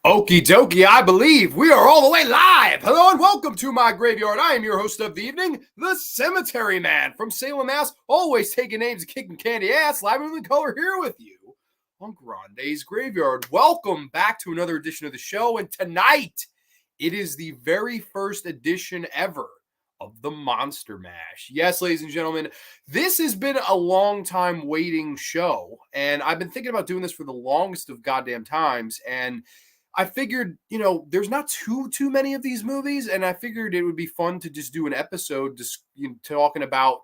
Okie dokie, I believe we are all the way live. Hello and welcome to my graveyard. I am your host of the evening, the Cemetery Man from Salem, Mass. Always taking names and kicking candy ass, live in the color here with you on Grande's Graveyard. Welcome back to another edition of the show. And tonight, it is the very first edition ever of the Monster Mash. Yes, ladies and gentlemen, this has been a long time waiting show. And I've been thinking about doing this for the longest of goddamn times. And I figured, there's not too many of these movies, and I figured it would be fun to just do an episode just talking about,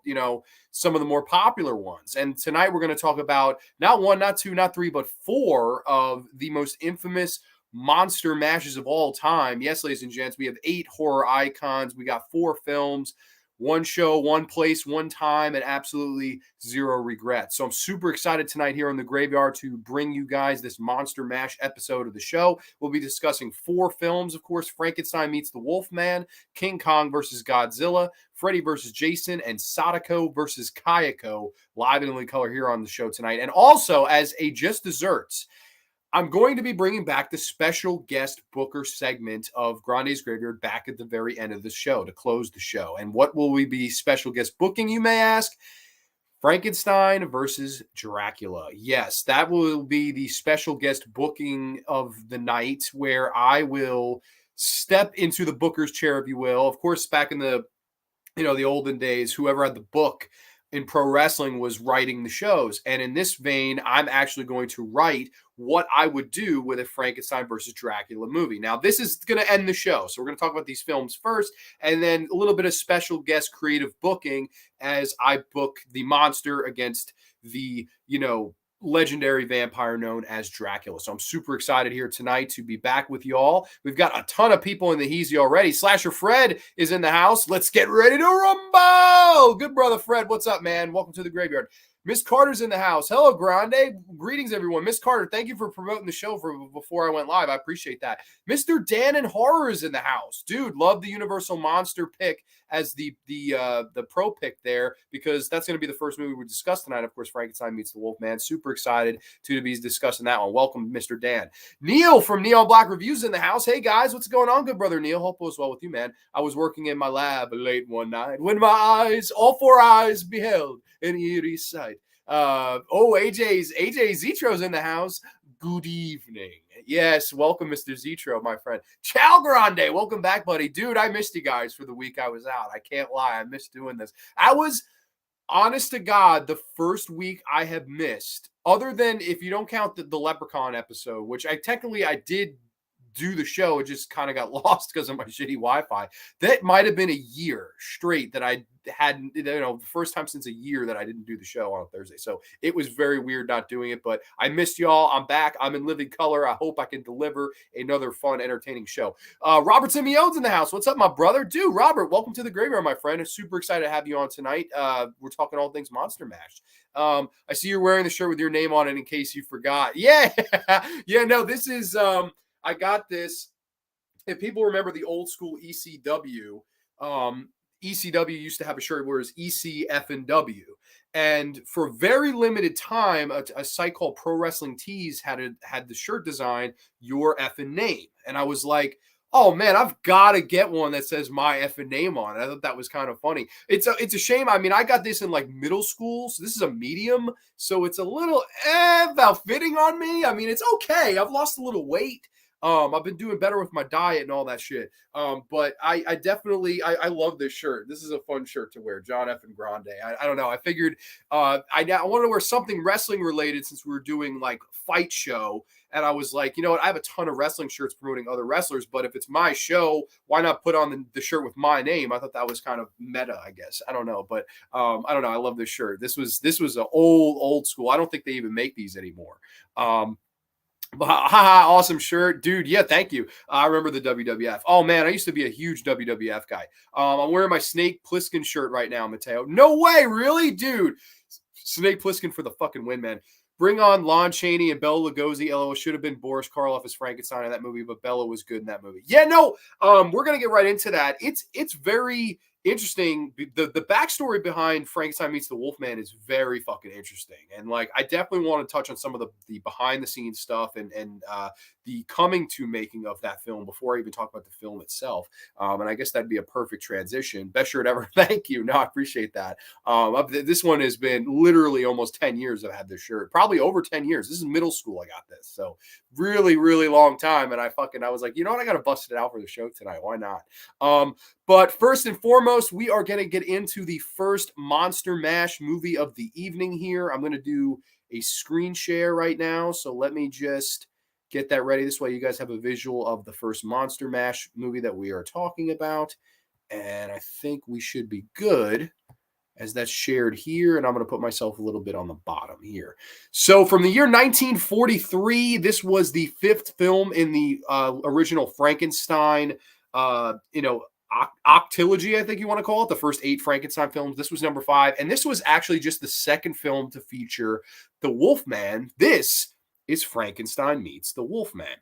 some of the more popular ones. And tonight we're going to talk about not one, not two, not three, but four of the most infamous monster mashes of all time. Yes, ladies and gents, we have 8 horror icons. We got 4 films. One show, one place, one time, and absolutely zero regrets. So I'm super excited tonight here on the Graveyard to bring you guys this Monster Mash episode of the show. We'll be discussing 4 films, of course: Frankenstein Meets the Wolfman, King Kong vs. Godzilla, Freddy vs. Jason, and Sadako vs. Kayako, live in living color here on the show tonight. And also, as a just desserts, I'm going to be bringing back the special guest booker segment of Grande's Graveyard back at the very end of the show to close the show. And what will we be special guest booking, you may ask? Frankenstein versus Dracula. Yes, that will be the special guest booking of the night, where I will step into the booker's chair, if you will. Of course, back in the olden days, whoever had the book in pro wrestling was writing the shows. And in this vein, I'm actually going to write what I would do with a Frankenstein versus Dracula movie. Now, this is going to end the show. So we're going to talk about these films first, and then a little bit of special guest creative booking as I book the monster against the, legendary vampire known as Dracula. So I'm super excited here tonight to be back with y'all. We've got a ton of people in the Heezy already. Slasher Fred is in the house. Let's get ready to rumble. Good brother Fred, what's up, man? Welcome to the Graveyard. Miss Carter's in the house. Hello, Grande. Greetings, everyone. Miss Carter, thank you for promoting the show before I went live. I appreciate that. Mr. Dan and Horror is in the house. Dude, love the Universal Monster pick as the pro pick there, because that's going to be the first movie we discuss tonight. Of course, Frankenstein Meets the Wolfman. Super excited to be discussing that one. Welcome, Mr. Dan. Neil from Neon Black Reviews in the house. Hey, guys, what's going on, good brother Neil? Hope it was well with you, man. I was working in my lab late one night when my eyes, all 4 eyes, beheld an eerie sight. AJ Zitro's in the house. Good evening. Yes, welcome, Mr. Zitro, my friend. Ciao, Grande. Welcome back, buddy. Dude, I missed you guys for the week I was out. I can't lie. I missed doing this. I was, honest to God, the first week I have missed, other than if you don't count the Leprechaun episode, which I did do the show. It just kind of got lost because of my shitty Wi-Fi. That might have been a year straight that I hadn't, the first time since a year that I didn't do the show on a Thursday. So it was very weird not doing it, but I missed y'all. I'm back. I'm in living color. I hope I can deliver another fun, entertaining show. Robert Simeone's in the house. What's up, my brother? Dude, Robert, welcome to the Graveyard, my friend. I'm super excited to have you on tonight. We're talking all things Monster Mash. I see you're wearing the shirt with your name on it in case you forgot. Yeah. Yeah, no, this is, I got this. If people remember the old school ECW, ECW used to have a shirt where it's ECF&W. And for very limited time, a site called Pro Wrestling Tees had the shirt design, your effing name. And I was like, oh man, I've got to get one that says my effing name on it. I thought that was kind of funny. It's a shame. I mean, I got this in like middle school, so this is a medium, so it's a little about fitting on me. I mean, it's okay. I've lost a little weight. I've been doing better with my diet and all that shit. But I definitely, I love this shirt. This is a fun shirt to wear. John F. and Grande. I don't know. I figured, I wanted to wear something wrestling related since we were doing like fight show. And I was like, you know what? I have a ton of wrestling shirts promoting other wrestlers, but if it's my show, why not put on the shirt with my name? I thought that was kind of meta, I guess. I don't know, but I don't know. I love this shirt. This was an old school. I don't think they even make these anymore. Awesome shirt, dude. Yeah, thank you. I remember the WWF. Oh man, I used to be a huge WWF guy. I'm wearing my Snake Plissken shirt right now, Mateo. No way, really, dude. Snake Plissken for the fucking win, man. Bring on Lon Chaney and Bela Lugosi. LO should have been Boris Karloff as Frankenstein in that movie, but Bela was good in that movie. Yeah, no. We're gonna get right into that. It's very interesting. The backstory behind Frankenstein Meets the Wolfman is very fucking interesting, and like I definitely want to touch on some of the behind the scenes stuff and the coming to making of that film before I even talk about the film itself. And I guess that'd be a perfect transition. Best shirt ever. Thank you. No, I appreciate that. This one has been literally almost 10 years I've had this shirt, probably over 10 years. This is middle school I got this, so really, really long time. And I was like, you know what, I gotta bust it out for the show tonight. Why not? But first and foremost, we are going to get into the first Monster Mash movie of the evening here. I'm going to do a screen share right now. So let me just get that ready. This way you guys have a visual of the first Monster Mash movie that we are talking about. And I think we should be good as that's shared here. And I'm going to put myself a little bit on the bottom here. So from the year 1943, this was the fifth film in the original Frankenstein, octilogy, I think you want to call it, the first 8 Frankenstein films. This was number 5, and this was actually just the second film to feature the Wolfman. This is Frankenstein Meets the Wolfman.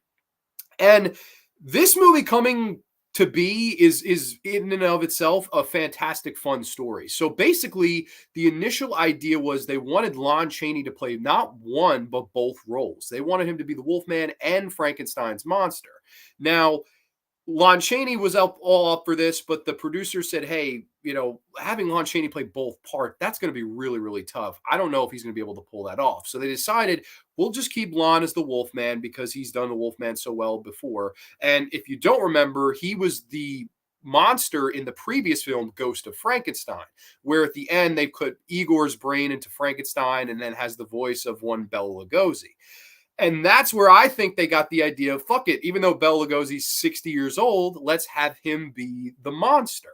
And this movie coming to be is in and of itself a fantastic, fun story. So basically, the initial idea was they wanted Lon Chaney to play not one, but both roles. They wanted him to be the Wolfman and Frankenstein's monster. Now, Lon Chaney was all up for this, but the producer said, hey, having Lon Chaney play both parts, that's going to be really, really tough. I don't know if he's going to be able to pull that off. So they decided, we'll just keep Lon as the Wolfman because he's done the Wolfman so well before. And if you don't remember, he was the monster in the previous film, Ghost of Frankenstein, where at the end they put Igor's brain into Frankenstein and then has the voice of one Bela Lugosi. And that's where I think they got the idea of, fuck it, even though Bela Lugosi's 60 years old, let's have him be the monster.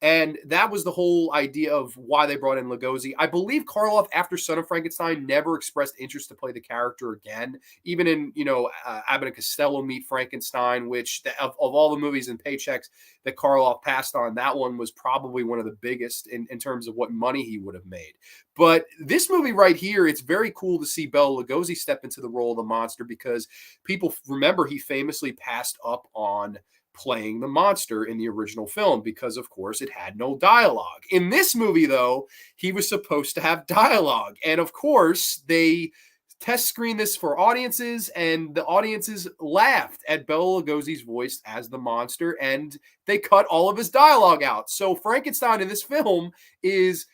And that was the whole idea of why they brought in Lugosi. I believe Karloff, after Son of Frankenstein, never expressed interest to play the character again. Even in, Abbott and Costello Meet Frankenstein, which of all the movies and paychecks that Karloff passed on, that one was probably one of the biggest in terms of what money he would have made. But this movie right here, it's very cool to see Bela Lugosi step into the role of the monster because people remember he famously passed up on playing the monster in the original film because, of course, it had no dialogue. In this movie, though, he was supposed to have dialogue. And, of course, they test screened this for audiences, and the audiences laughed at Bela Lugosi's voice as the monster, and they cut all of his dialogue out. So Frankenstein in this film is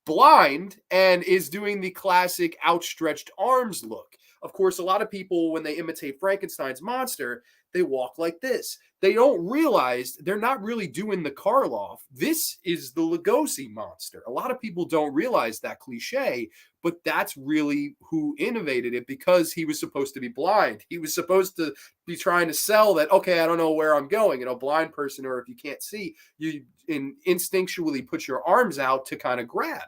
blind and is doing the classic outstretched arms look. Of course, a lot of people, when they imitate Frankenstein's monster, they walk like this. They don't realize they're not really doing the Karloff. This is the Lugosi monster. A lot of people don't realize that cliche, but that's really who innovated it because he was supposed to be blind. He was supposed to be trying to sell that, okay, I don't know where I'm going. Blind person, or if you can't see, you instinctually put your arms out to kind of grab.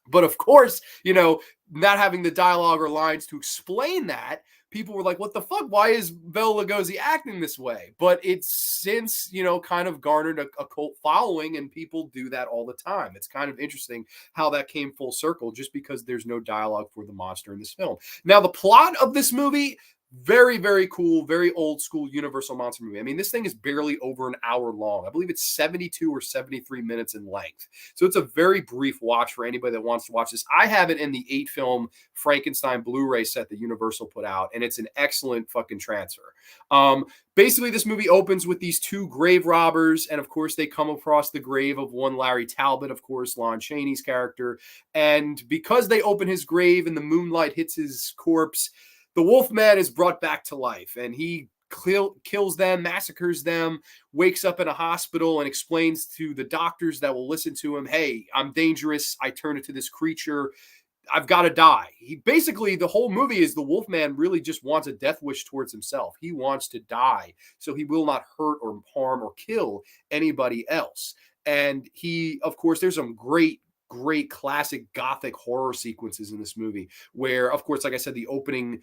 But of course, not having the dialogue or lines to explain that, people were like, what the fuck? Why is Bela Lugosi acting this way? But it's since, kind of garnered a cult following, and people do that all the time. It's kind of interesting how that came full circle just because there's no dialogue for the monster in this film. Now, the plot of this movie, very, very cool, very old school Universal monster movie. I mean, this thing is barely over an hour long. I believe it's 72 or 73 minutes in length. So it's a very brief watch for anybody that wants to watch this. I have it in the 8-film Frankenstein Blu-ray set that Universal put out, and it's an excellent fucking transfer. Basically, this movie opens with these 2 grave robbers, and of course, they come across the grave of one Larry Talbot, of course, Lon Chaney's character. And because they open his grave and the moonlight hits his corpse, the Wolfman is brought back to life, and he kills them, massacres them, wakes up in a hospital, and explains to the doctors that will listen to him, hey, I'm dangerous. I turn into this creature. I've got to die. Basically, the whole movie is the Wolfman really just wants a death wish towards himself. He wants to die, so he will not hurt or harm or kill anybody else. And he, of course, there's some great classic gothic horror sequences in this movie where, of course, like I said, the opening,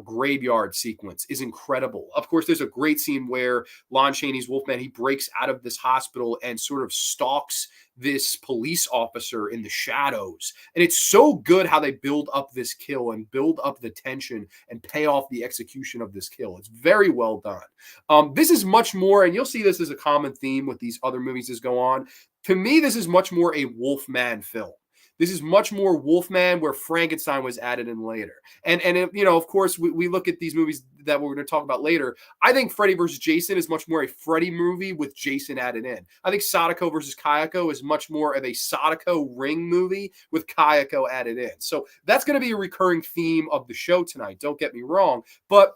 graveyard sequence is incredible. Of course, there's a great scene where Lon Chaney's Wolfman, he breaks out of this hospital and sort of stalks this police officer in the shadows. And it's so good how they build up this kill and build up the tension and pay off the execution of this kill. It's very well done. This is much more, and you'll see this as a common theme with these other movies as go on. To me, this is much more a Wolfman film. This is much more Wolfman, where Frankenstein was added in later. And you know, of course, we look at these movies that we're going to talk about later. I think Freddy versus Jason is much more a Freddy movie with Jason added in. I think Sadako versus Kayako is much more of a Sadako Ring movie with Kayako added in. So that's going to be a recurring theme of the show tonight. Don't get me wrong, but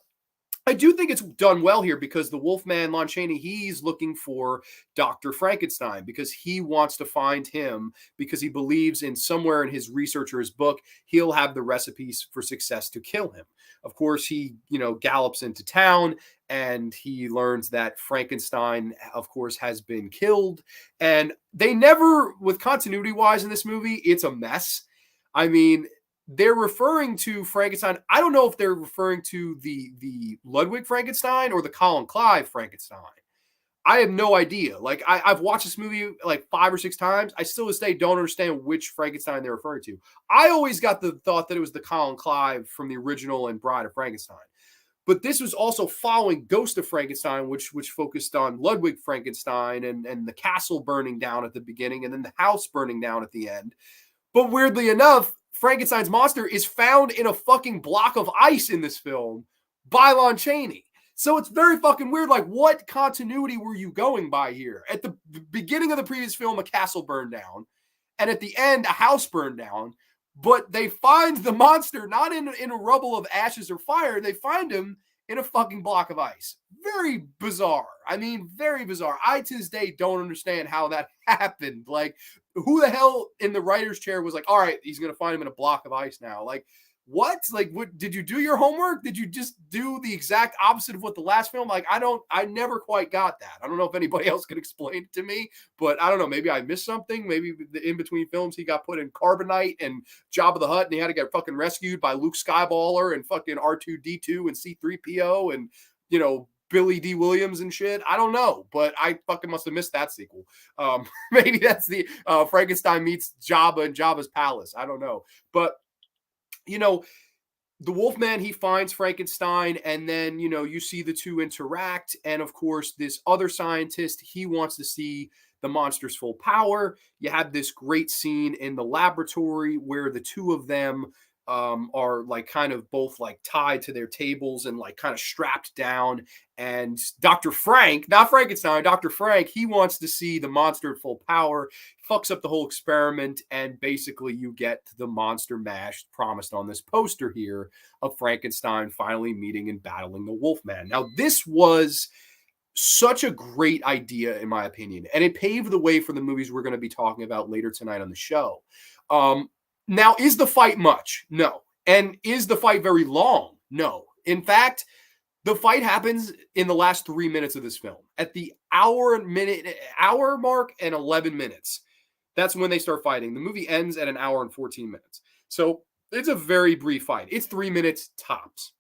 I do think it's done well here, because the Wolfman, Lon Chaney, he's looking for Dr. Frankenstein because he wants to find him, because he believes in somewhere in his research or his book, he'll have the recipes for success to kill him. Of course, he, you know, gallops into town and he learns that Frankenstein, of course, has been killed. And they never, with continuity wise in this movie, it's a mess. I mean, they're referring to Frankenstein. I don't know if they're referring to the Ludwig Frankenstein or the Colin Clive Frankenstein. I have no idea. Like, I've watched this movie like 5 or 6 times. I still to this day don't understand which Frankenstein they're referring to. I always got the thought that it was the Colin Clive from the original and Bride of Frankenstein. But this was also following Ghost of Frankenstein, which focused on Ludwig Frankenstein and the castle burning down at the beginning and then the house burning down at the end. But weirdly enough, Frankenstein's monster is found in a fucking block of ice in this film by Lon Chaney. So it's very fucking weird. Like, what continuity were you going by here? At the beginning of the previous film, a castle burned down. And at the end, a house burned down. But they find the monster not in a rubble of ashes or fire. They find him in a fucking block of ice. Very bizarre. I mean, very bizarre. I, to this day, don't understand how that happened. Like, who the hell in the writer's chair was like, all right, he's going to find him in a block of ice now? Like, what? Like, what? Did you do your homework? Did you just do the exact opposite of what the last film? Like, I never quite got that. I don't know if anybody else could explain it to me, but I don't know. Maybe I missed something. Maybe in between films, he got put in carbonite and Jabba the Hutt, and he had to get fucking rescued by Luke Skywalker and fucking R2-D2 and C-3PO and, you know, Billy D. Williams and shit. I don't know, but I fucking must have missed that sequel. Maybe that's the Frankenstein meets Jabba and Jabba's palace. I don't know, but you know, the Wolfman, he finds Frankenstein, and then, you know, you see the two interact. And of course, this other scientist, he wants to see the monster's full power. You have this great scene in the laboratory where the two of them are like kind of both like tied to their tables and like kind of strapped down. And Dr. Frank, not Frankenstein, Dr. Frank, he wants to see the monster at full power, fucks up the whole experiment, and basically you get the monster mash promised on this poster here of Frankenstein finally meeting and battling the Wolfman. Now, this was such a great idea, in my opinion, and it paved the way for the movies we're going to be talking about later tonight on the show. Now, is the fight much? No. And is the fight very long? No. In fact, the fight happens in the last 3 minutes of this film. At the hour mark and 11 minutes. That's when they start fighting. The movie ends at an hour and 14 minutes. So it's a very brief fight. It's 3 minutes tops.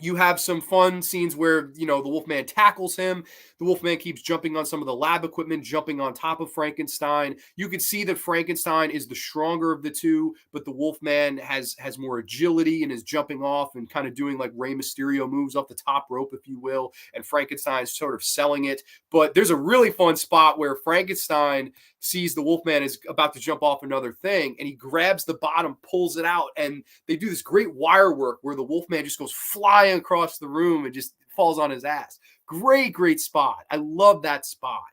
You have some fun scenes where, you know, the Wolfman tackles him. The Wolfman keeps jumping on some of the lab equipment, jumping on top of Frankenstein. You can see that Frankenstein is the stronger of the two, but the Wolfman has more agility and is jumping off and kind of doing like Rey Mysterio moves off the top rope, if you will. And Frankenstein's sort of selling it. But there's a really fun spot where Frankenstein sees the Wolfman is about to jump off another thing, and he grabs the bottom, pulls it out, and they do this great wire work where the Wolfman just goes flying across the room and just falls on his ass. Great spot. I love that spot.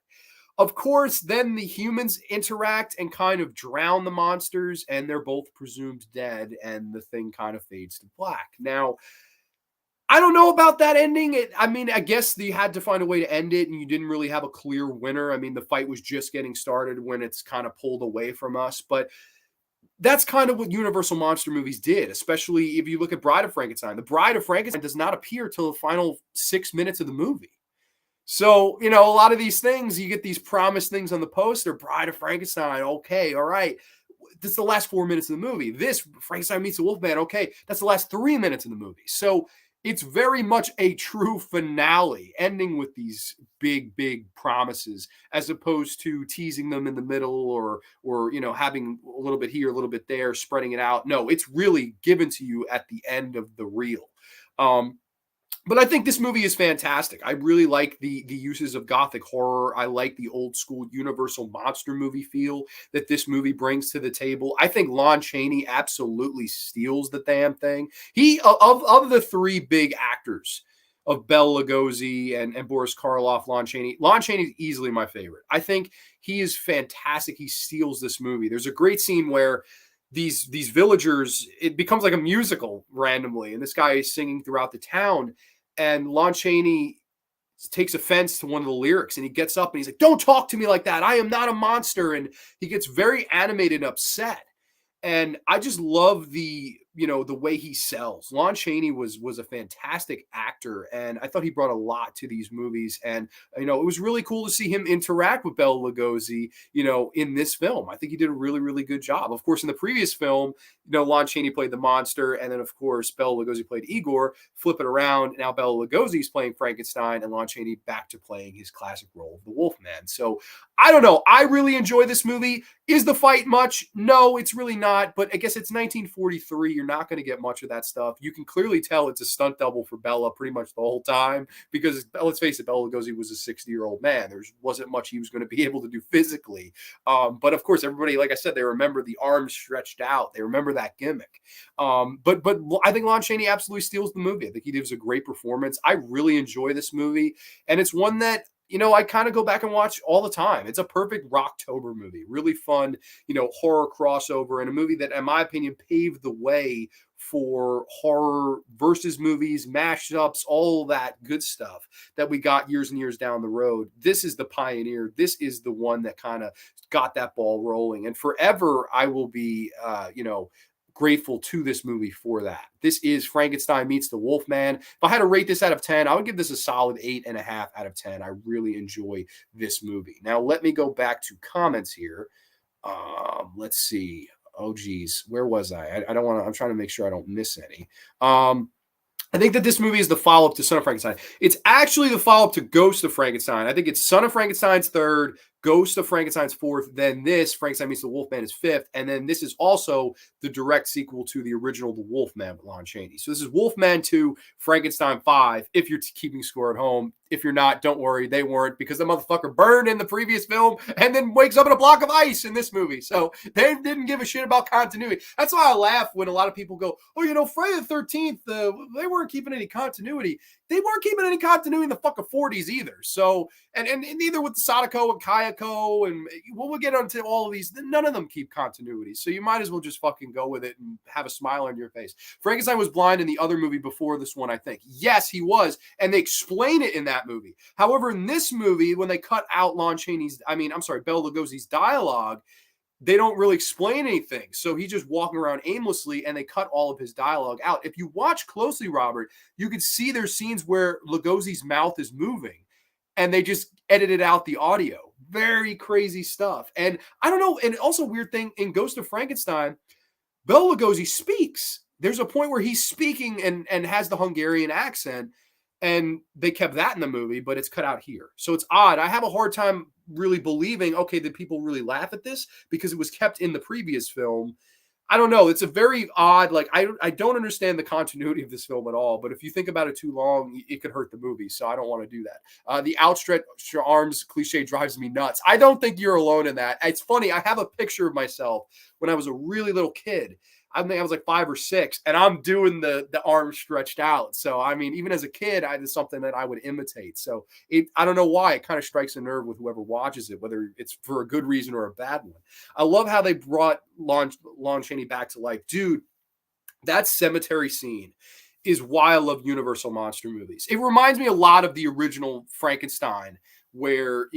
Of course, then the humans interact and kind of drown the monsters, and they're both presumed dead, and the thing kind of fades to black. Now, I don't know about that ending. I mean, I guess you had to find a way to end it, and you didn't really have a clear winner. I mean, the fight was just getting started when it's kind of pulled away from us. But that's kind of what Universal monster movies did, especially if you look at Bride of Frankenstein. The Bride of Frankenstein does not appear till the final 6 minutes of the movie. So, you know, a lot of these things, you get these promised things on the poster, Bride of Frankenstein, okay, all right. This is the last 4 minutes of the movie. This, Frankenstein Meets the Wolfman, okay, that's the last 3 minutes of the movie. So it's very much a true finale, ending with these big promises, as opposed to teasing them in the middle or you know, having a little bit here, a little bit there, spreading it out. No, it's really given to you at the end of the reel. But I think this movie is fantastic. I really like the uses of gothic horror. I like the old school Universal monster movie feel that this movie brings to the table. I think Lon Chaney absolutely steals the damn thing. He of the three big actors of Bela Lugosi and Boris Karloff, Lon Chaney is easily my favorite. I think he is fantastic. He steals this movie. There's a great scene where these villagers, it becomes like a musical randomly, and this guy is singing throughout the town, and Lon Chaney takes offense to one of the lyrics, and he gets up and he's like, "Don't talk to me like that. I am not a monster." And he gets very animated and upset. And I just love the way he sells. Lon Chaney was a fantastic actor, and I thought he brought a lot to these movies. And it was really cool to see him interact with Bela Lugosi, in this film. I think he did a really, really good job. Of course, in the previous film, Lon Chaney played the monster, and then of course Bela Lugosi played Igor. Flip it around, now Bela Lugosi is playing Frankenstein, and Lon Chaney back to playing his classic role of the Wolfman. So I don't know. I really enjoy this movie. Is the fight much? No, it's really not. But I guess it's 1943. You're not going to get much of that stuff. You can clearly tell it's a stunt double for Bela pretty much the whole time because, let's face it, Bela Lugosi was a 60-year-old man. There wasn't much he was going to be able to do physically. But of course, everybody, like I said, they remember the arms stretched out. They remember that gimmick. But I think Lon Chaney absolutely steals the movie. I think he gives a great performance. I really enjoy this movie. And it's one that I kind of go back and watch all the time. It's a perfect Rocktober movie, really fun, horror crossover, and a movie that, in my opinion, paved the way for horror versus movies, mashups, all that good stuff that we got years and years down the road. This is the pioneer. This is the one that kind of got that ball rolling. And forever, I will be, grateful to this movie for that. This is Frankenstein Meets the Wolfman. If I had to rate this out of 10, I would give this a solid 8.5 out of 10. I really enjoy this movie. Now, let me go back to comments here. Let's see. Oh, geez. Where was I? I don't want to, I'm trying to make sure I don't miss any. I think that this movie is the follow-up to Son of Frankenstein. It's actually the follow-up to Ghost of Frankenstein. I think it's Son of Frankenstein's third, Ghost of Frankenstein's fourth, then this, Frankenstein Meets the Wolfman, is fifth, and then this is also the direct sequel to the original The Wolfman with Lon Chaney. So this is Wolfman 2, Frankenstein 5, if you're keeping score at home. If you're not, don't worry, they weren't, because the motherfucker burned in the previous film and then wakes up in a block of ice in this movie. So they didn't give a shit about continuity. That's why I laugh when a lot of people go, oh, Friday the 13th, they weren't keeping any continuity. They weren't keeping any continuity in the fucking 40s either. So, and neither with Sadako and Kayako, and we'll get onto all of these. None of them keep continuity. So you might as well just fucking go with it and have a smile on your face. Frankenstein was blind in the other movie before this one, I think. Yes, he was. And they explain it in that movie. However, in this movie, when they cut out Bela Lugosi's dialogue, they don't really explain anything. So he's just walking around aimlessly, and they cut all of his dialogue out. If you watch closely, Robert, you can see there's scenes where Lugosi's mouth is moving, and they just edited out the audio. Very crazy stuff. And I don't know. And also, weird thing, in Ghost of Frankenstein, Bela Lugosi speaks. There's a point where he's speaking and has the Hungarian accent, and they kept that in the movie, but it's cut out here. So it's odd. I have a hard time really believing, okay, did people really laugh at this? Because it was kept in the previous film. I don't know. It's a very odd, I don't understand the continuity of this film at all, but if you think about it too long, it could hurt the movie. So I don't want to do that. The outstretched arms cliche drives me nuts. I don't think you're alone in that. It's funny. I have a picture of myself when I was a really little kid. I think I was like 5 or 6, and I'm doing the arms stretched out. So, I mean, even as a kid, it's something that I would imitate. So I don't know why it kind of strikes a nerve with whoever watches it, whether it's for a good reason or a bad one. I love how they brought Lon Chaney back to life. Dude, that cemetery scene is why I love Universal monster movies. It reminds me a lot of the original Frankenstein, where,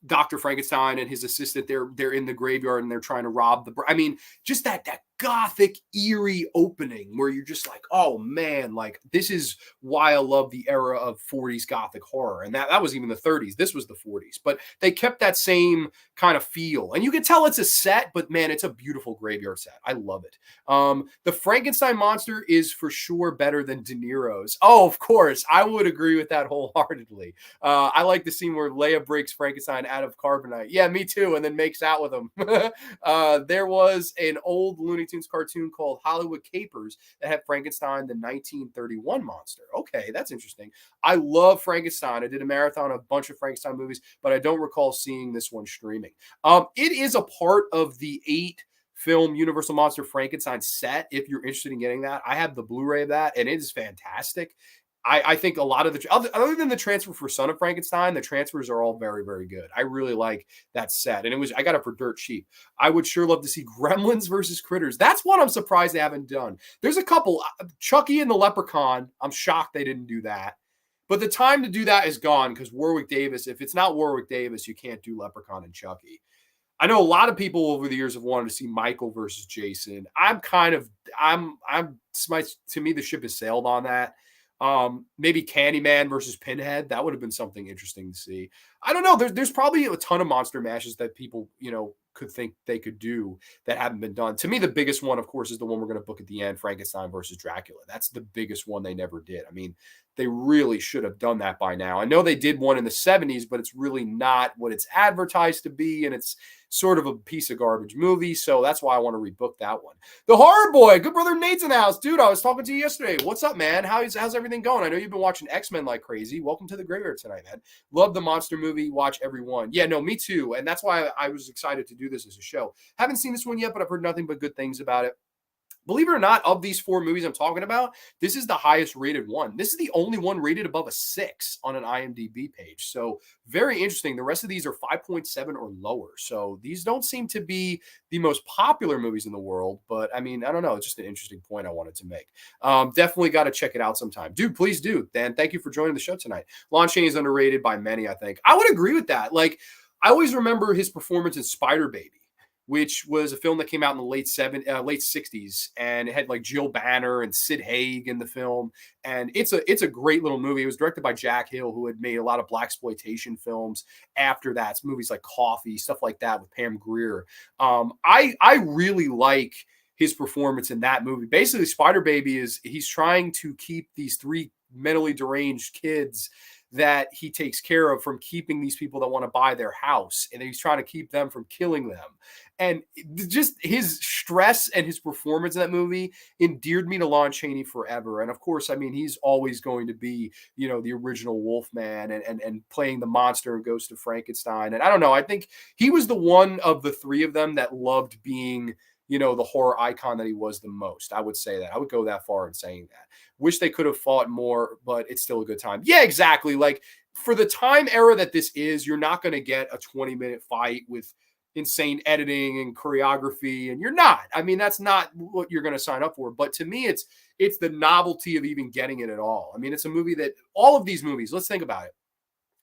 Dr. Frankenstein and his assistant, they're in the graveyard and they're trying to rob just that gothic, eerie opening where you're just like, oh man, like this is why I love the era of 40s gothic horror. And that was even the 30s. This was the 40s, but they kept that same kind of feel. And you can tell it's a set, but man, it's a beautiful graveyard set. I love it. The Frankenstein monster is for sure better than De Niro's. Oh, of course. I would agree with that wholeheartedly. I like the scene where Leia breaks Frankenstein out of carbonite. Yeah, me too. And then makes out with him. There was an old Looney Looney Tunes cartoon called Hollywood Capers that had Frankenstein, the 1931 monster. Okay, that's interesting. I love Frankenstein. I did a marathon of a bunch of Frankenstein movies, but I don't recall seeing this one streaming. It is a part of the 8-film Universal Monster Frankenstein set. If you're interested in getting that, I have the Blu-ray of that, and it is fantastic. I think a lot of the other than the transfer for Son of Frankenstein, the transfers are all very, very good. I really like that set, and I got it for dirt cheap. I would sure love to see Gremlins versus Critters. That's one I'm surprised they haven't done. There's a couple, Chucky and the Leprechaun. I'm shocked they didn't do that, but the time to do that is gone because Warwick Davis. If it's not Warwick Davis, you can't do Leprechaun and Chucky. I know a lot of people over the years have wanted to see Michael versus Jason. To me, the ship has sailed on that. Maybe Candyman versus Pinhead. That would have been something interesting to see. I don't know. There's probably a ton of monster mashes that people, could think they could do that haven't been done. To me, the biggest one, of course, is the one we're going to book at the end, Frankenstein versus Dracula. That's the biggest one they never did. I mean, they really should have done that by now. I know they did one in the 70s, but it's really not what it's advertised to be, and it's sort of a piece of garbage movie, so that's why I want to rebook that one. The Horror Boy, good brother Nate's in the house. Dude, I was talking to you yesterday. What's up, man? How's everything going? I know you've been watching X-Men like crazy. Welcome to the graveyard tonight, man. Love the monster movie. Watch every one. Yeah, no, me too, and that's why I was excited to do this as a show. Haven't seen this one yet, but I've heard nothing but good things about it. Believe it or not, of these 4 movies I'm talking about, this is the highest rated one. This is the only one rated above a 6 on an IMDb page. So very interesting. The rest of these are 5.7 or lower. So these don't seem to be the most popular movies in the world. But I mean, I don't know. It's just an interesting point I wanted to make. Definitely got to check it out sometime. Dude, please do. Dan, thank you for joining the show tonight. Lon Chaney is underrated by many, I think. I would agree with that. Like, I always remember his performance in Spider Baby, which was a film that came out in the late 60s, and it had like Jill Banner and Sid Haig in the film. And it's a great little movie. It was directed by Jack Hill, who had made a lot of blaxploitation films after that. It's movies like Coffee, stuff like that with Pam Grier. I really like his performance in that movie. Basically, Spider Baby he's trying to keep these 3 mentally deranged kids that he takes care of from keeping these people that want to buy their house, and he's trying to keep them from killing them. And just his stress and his performance in that movie endeared me to Lon Chaney forever. And of course, I mean, he's always going to be, the original Wolfman and playing the monster and Ghost of Frankenstein. And I don't know, I think he was the one of the 3 of them that loved being, the horror icon that he was the most. I would say that. I would go that far in saying that. Wish they could have fought more, but it's still a good time. Yeah, exactly. Like, for the time era that this is, you're not going to get a 20-minute fight with insane editing and choreography, and you're not. I mean, that's not what you're going to sign up for. But to me, it's the novelty of even getting it at all. I mean, it's a movie that all of these movies, let's think about it.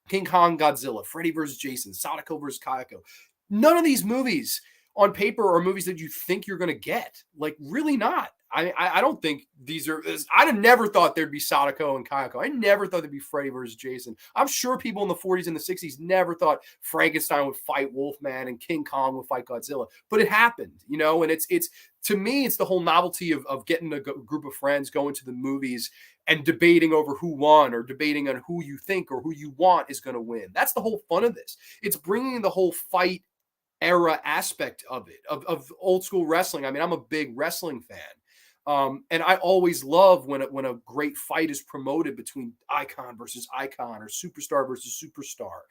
King Kong, Godzilla, Freddy versus Jason, Sadako versus Kayako. None of these movies on paper are movies that you think you're going to get. Like, really not. I don't think these are. I'd have never thought there'd be Sadako and Kayako. I never thought there'd be Freddy versus Jason. I'm sure people in the 40s and the 60s never thought Frankenstein would fight Wolfman and King Kong would fight Godzilla. But it happened, and it's to me, it's the whole novelty of getting a group of friends going to the movies and debating over who won, or debating on who you think or who you want is going to win. That's the whole fun of this. It's bringing the whole fight era aspect of it, of old school wrestling. I mean, I'm a big wrestling fan. And I always love when a great fight is promoted between icon versus icon, or superstar versus superstar,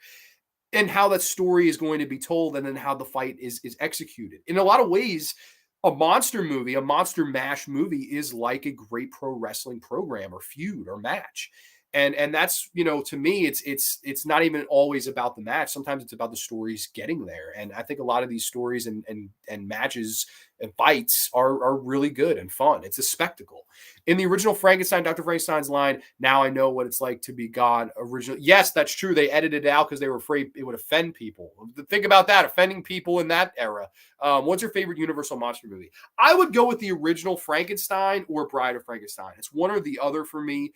and how that story is going to be told, and then how the fight is executed. In a lot of ways, a monster movie, a monster mash movie, is like a great pro wrestling program or feud or match. And that's, to me, it's not even always about the match. Sometimes it's about the stories getting there. And I think a lot of these stories and matches and fights are really good and fun. It's a spectacle. In the original Frankenstein, Dr. Frankenstein's line, "Now I know what it's like to be God," original. Yes, that's true. They edited it out because they were afraid it would offend people. Think about that, offending people in that era. What's your favorite Universal monster movie? I would go with the original Frankenstein or Bride of Frankenstein. It's one or the other for me.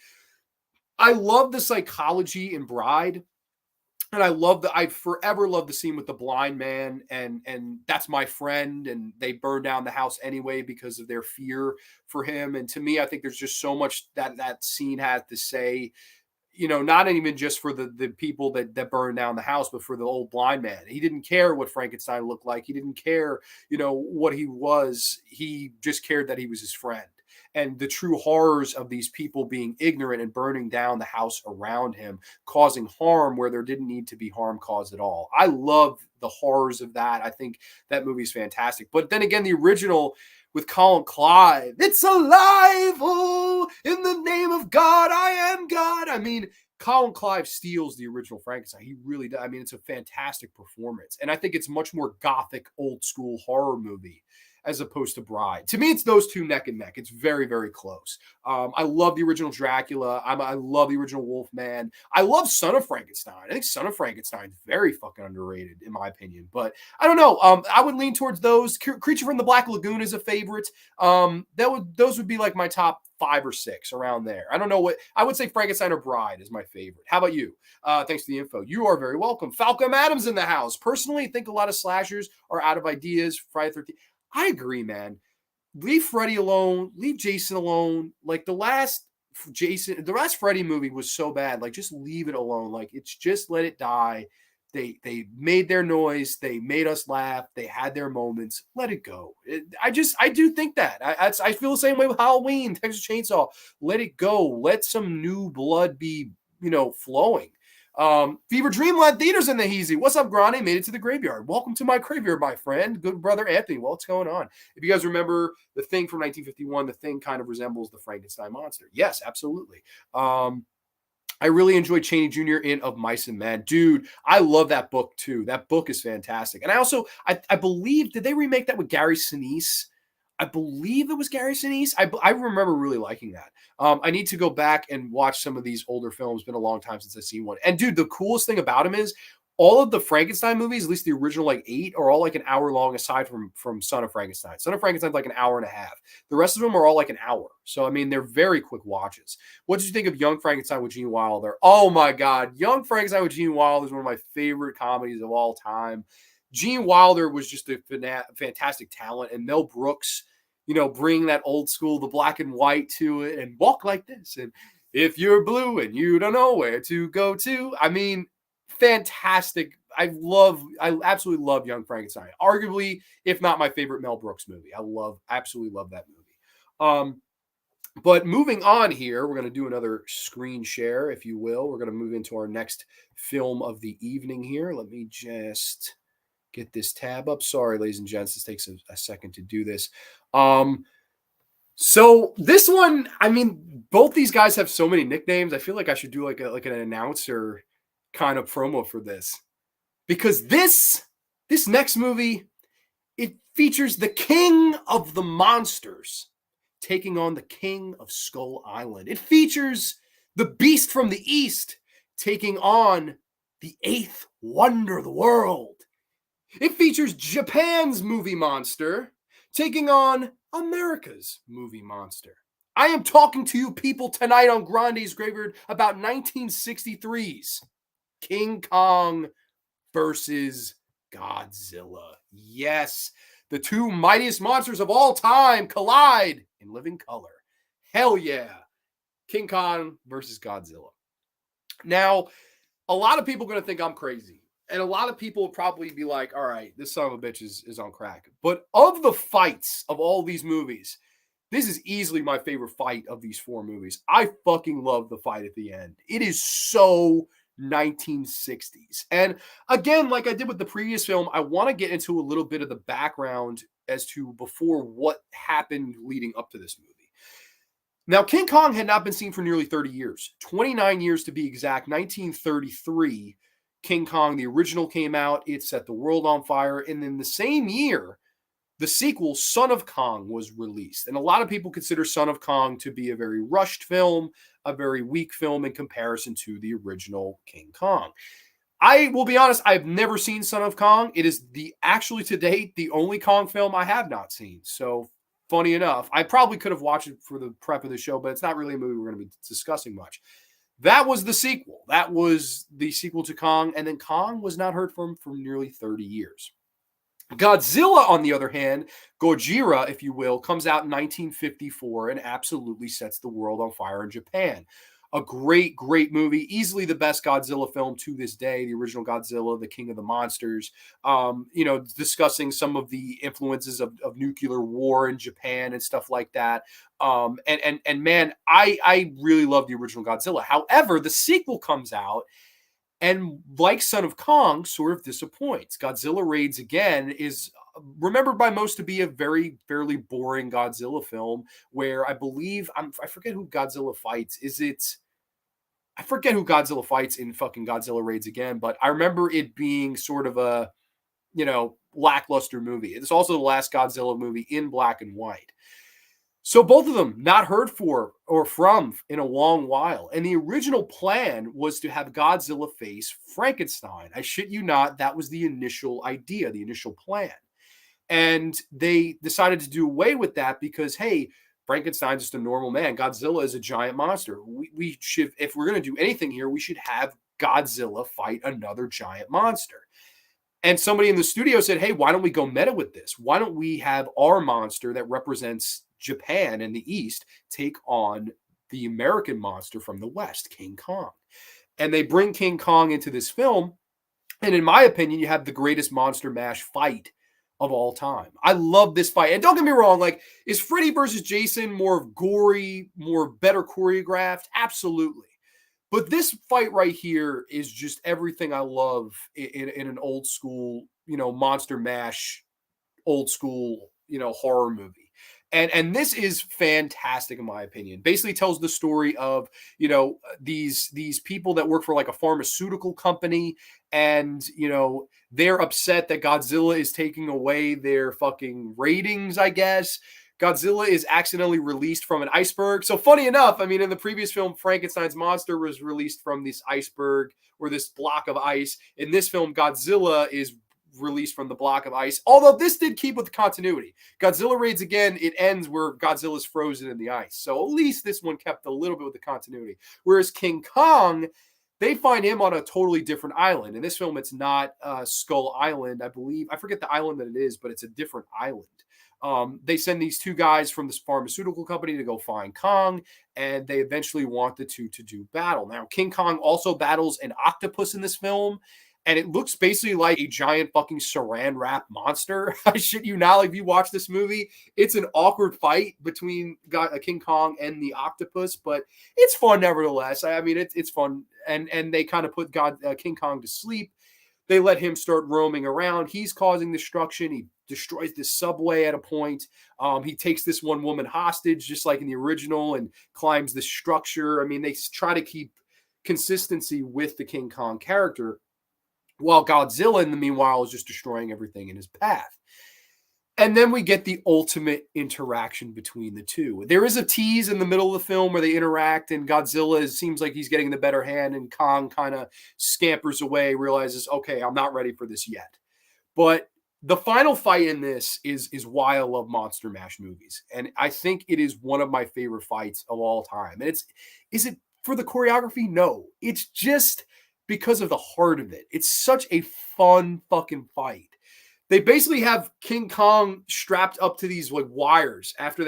I love the psychology in Bride, and I forever love the scene with the blind man and that's my friend, and they burn down the house anyway because of their fear for him. And to me, I think there's just so much that scene has to say. not even just for the people that burned down the house, but for the old blind man. He didn't care what Frankenstein looked like. He didn't care, what he was. He just cared that he was his friend. And the true horrors of these people being ignorant and burning down the house around him, causing harm where there didn't need to be harm caused at all. I love the horrors of that. I think that movie's fantastic. But then again, the original with Colin Clive, it's alive, oh, in the name of God, I am God. I mean, Colin Clive steals the original Frankenstein. He really does. I mean, it's a fantastic performance. And I think it's much more gothic, old school horror movie as opposed to Bride. To me, it's those two neck and neck. It's very, very close. I love the original Dracula. I love the original Wolfman. I love Son of Frankenstein. I think Son of Frankenstein is very fucking underrated, in my opinion. But I don't know. I would lean towards those. Creature from the Black Lagoon is a favorite. Those would be like my top 5 or 6 around there. I don't know what I would say. Frankenstein or Bride is my favorite. How about you? Thanks for the info. You are very welcome. Falcom Adams in the house. Personally, I think a lot of slashers are out of ideas. Friday the 13th. I agree, man. Leave Freddie alone. Leave Jason alone. Like the last Freddie movie was so bad. Like just leave it alone. Like it's just let it die. They made their noise. They made us laugh. They had their moments. Let it go. I do think that. I feel the same way with Halloween, Texas Chainsaw. Let it go. Let some new blood be, flowing. Fever Dreamland Theaters in the Heezy. What's up, Grande? Made it to the graveyard. Welcome to my graveyard, my friend. Good brother Anthony. What's going on? If you guys remember The Thing from 1951, The Thing kind of resembles the Frankenstein monster. Yes, absolutely. I really enjoyed Chaney Jr. in Of Mice and Men. Dude, I love that book too. That book is fantastic. And I believe, did they remake that with Gary Sinise? I believe it was Gary Sinise. I remember really liking that. I need to go back and watch some of these older films. Been a long time since I've seen one. And dude, the coolest thing about him is all of the Frankenstein movies, at least the original 8, are all like an hour long aside from Son of Frankenstein. Son of Frankenstein's like an hour and a half. The rest of them are all like an hour. So, I mean, they're very quick watches. What did you think of Young Frankenstein with Gene Wilder? Oh my God. Young Frankenstein with Gene Wilder is one of my favorite comedies of all time. Gene Wilder was just a fantastic talent, and Mel Brooks, bring that old school, the black and white to it, and walk like this. And if you're blue and you don't know where to go to, I mean, fantastic. I absolutely love Young Frankenstein. Arguably, if not my favorite Mel Brooks movie. Absolutely love that movie. But moving on here, we're going to do another screen share, if you will. We're going to move into our next film of the evening here. Let me just get this tab up. Sorry, ladies and gents, this takes a second to do this. So this one, I mean, both these guys have so many nicknames. I feel like I should do like an announcer kind of promo for this, because this next movie, it features the king of the monsters taking on the king of Skull Island. It features the beast from the east taking on the 8th wonder of the world. It features Japan's movie monster taking on America's movie monster. I am talking to you people tonight on Grande's Graveyard about 1963's King Kong versus Godzilla. Yes, the two mightiest monsters of all time collide in living color. Hell yeah. King Kong versus Godzilla. Now, a lot of people are going to think I'm crazy. And a lot of people will probably be like, all right, this son of a bitch is on crack. But of the fights of all these movies, this is easily my favorite fight of these 4 movies. I fucking love the fight at the end. It is so 1960s. And again, like I did with the previous film, I want to get into a little bit of the background as to before what happened leading up to this movie. Now, King Kong had not been seen for nearly 30 years, 29 years to be exact. 1933, King Kong, the original, came out. It set the world on fire. And in the same year, the sequel, Son of Kong, was released. And a lot of people consider Son of Kong to be a very rushed film, a very weak film in comparison to the original King Kong. I will be honest, I've never seen Son of Kong. It is actually to date the only Kong film I have not seen. So funny enough, I probably could have watched it for the prep of the show, but it's not really a movie we're going to be discussing much. That was the sequel. That was the sequel to Kong, and then Kong was not heard from for nearly 30 years. Godzilla, on the other hand, Gojira, if you will, comes out in 1954 and absolutely sets the world on fire in Japan. A great, great movie. Easily the best Godzilla film to this day. The original Godzilla, the King of the Monsters. Discussing some of the influences of nuclear war in Japan and stuff like that. And man, I really love the original Godzilla. However, the sequel comes out, and like Son of Kong, sort of disappoints. Godzilla Raids Again is remembered by most to be a very fairly boring Godzilla film, where I believe I forget who Godzilla fights. I forget who Godzilla fights in fucking Godzilla Raids Again, but I remember it being sort of a lackluster movie. It's also the last Godzilla movie in black and white. So both of them not heard for or from in a long while. And the original plan was to have Godzilla face Frankenstein. I shit you not, that was the initial idea, the initial plan. And they decided to do away with that because, hey, Frankenstein's just a normal man. Godzilla is a giant monster. We should, if we're going to do anything here, we should have Godzilla fight another giant monster. And somebody in the studio said, hey, why don't we go meta with this? Why don't we have our monster that represents Japan in the East take on the American monster from the West, King Kong? And they bring King Kong into this film. And in my opinion, you have the greatest monster mash fight of all time. I love this fight. And don't get me wrong, like, is Freddy versus Jason more gory, more better choreographed? Absolutely. But this fight right here is just everything I love in an old school, monster mash, old school, horror movie. And this is fantastic in my opinion. Basically tells the story of, these people that work for like a pharmaceutical company, and, they're upset that Godzilla is taking away their fucking ratings, I guess. Godzilla is accidentally released from an iceberg. So funny enough, I mean, in the previous film, Frankenstein's monster was released from this iceberg or this block of ice. In this film, Godzilla is released from the block of ice. Although this did keep with continuity. Godzilla Raids Again, it ends where Godzilla's frozen in the ice. So at least this one kept a little bit with the continuity. Whereas King Kong, they find him on a totally different island. In this film, it's not Skull Island, I believe. I forget the island that it is, but it's a different island. They send these two guys from this pharmaceutical company to go find Kong, and they eventually want the two to do battle. Now, King Kong also battles an octopus in this film, and it looks basically like a giant fucking saran wrap monster. I shit you not. Like, if you watch this movie, it's an awkward fight between King Kong and the octopus, but it's fun nevertheless. I mean, it's fun, and they kind of put King Kong to sleep. They let him start roaming around. He's causing destruction. He destroys this subway at a point. He takes this one woman hostage, just like in the original, and climbs the structure. I mean, they try to keep consistency with the King Kong character, while Godzilla, in the meanwhile, is just destroying everything in his path. And then we get the ultimate interaction between the two. There is a tease in the middle of the film where they interact, and Godzilla seems like he's getting the better hand, and Kong kind of scampers away, realizes, okay, I'm not ready for this yet. But the final fight in this is why I love Monster Mash movies. And I think it is one of my favorite fights of all time. And is it for the choreography? No. It's just because of the heart of it. It's such a fun fucking fight. They basically have King Kong strapped up to these like wires after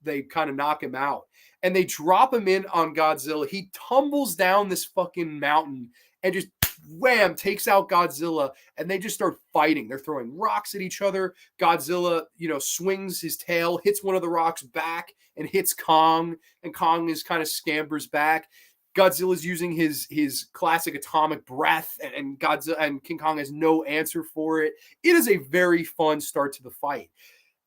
they kind of knock him out, and they drop him in on Godzilla. He tumbles down this fucking mountain and just wham, takes out Godzilla, and they just start fighting. They're throwing rocks at each other. Godzilla, swings his tail, hits one of the rocks back, and hits Kong, and Kong is kind of scampers back. Godzilla's using his classic atomic breath, and Godzilla and King Kong has no answer for it. It is a very fun start to the fight.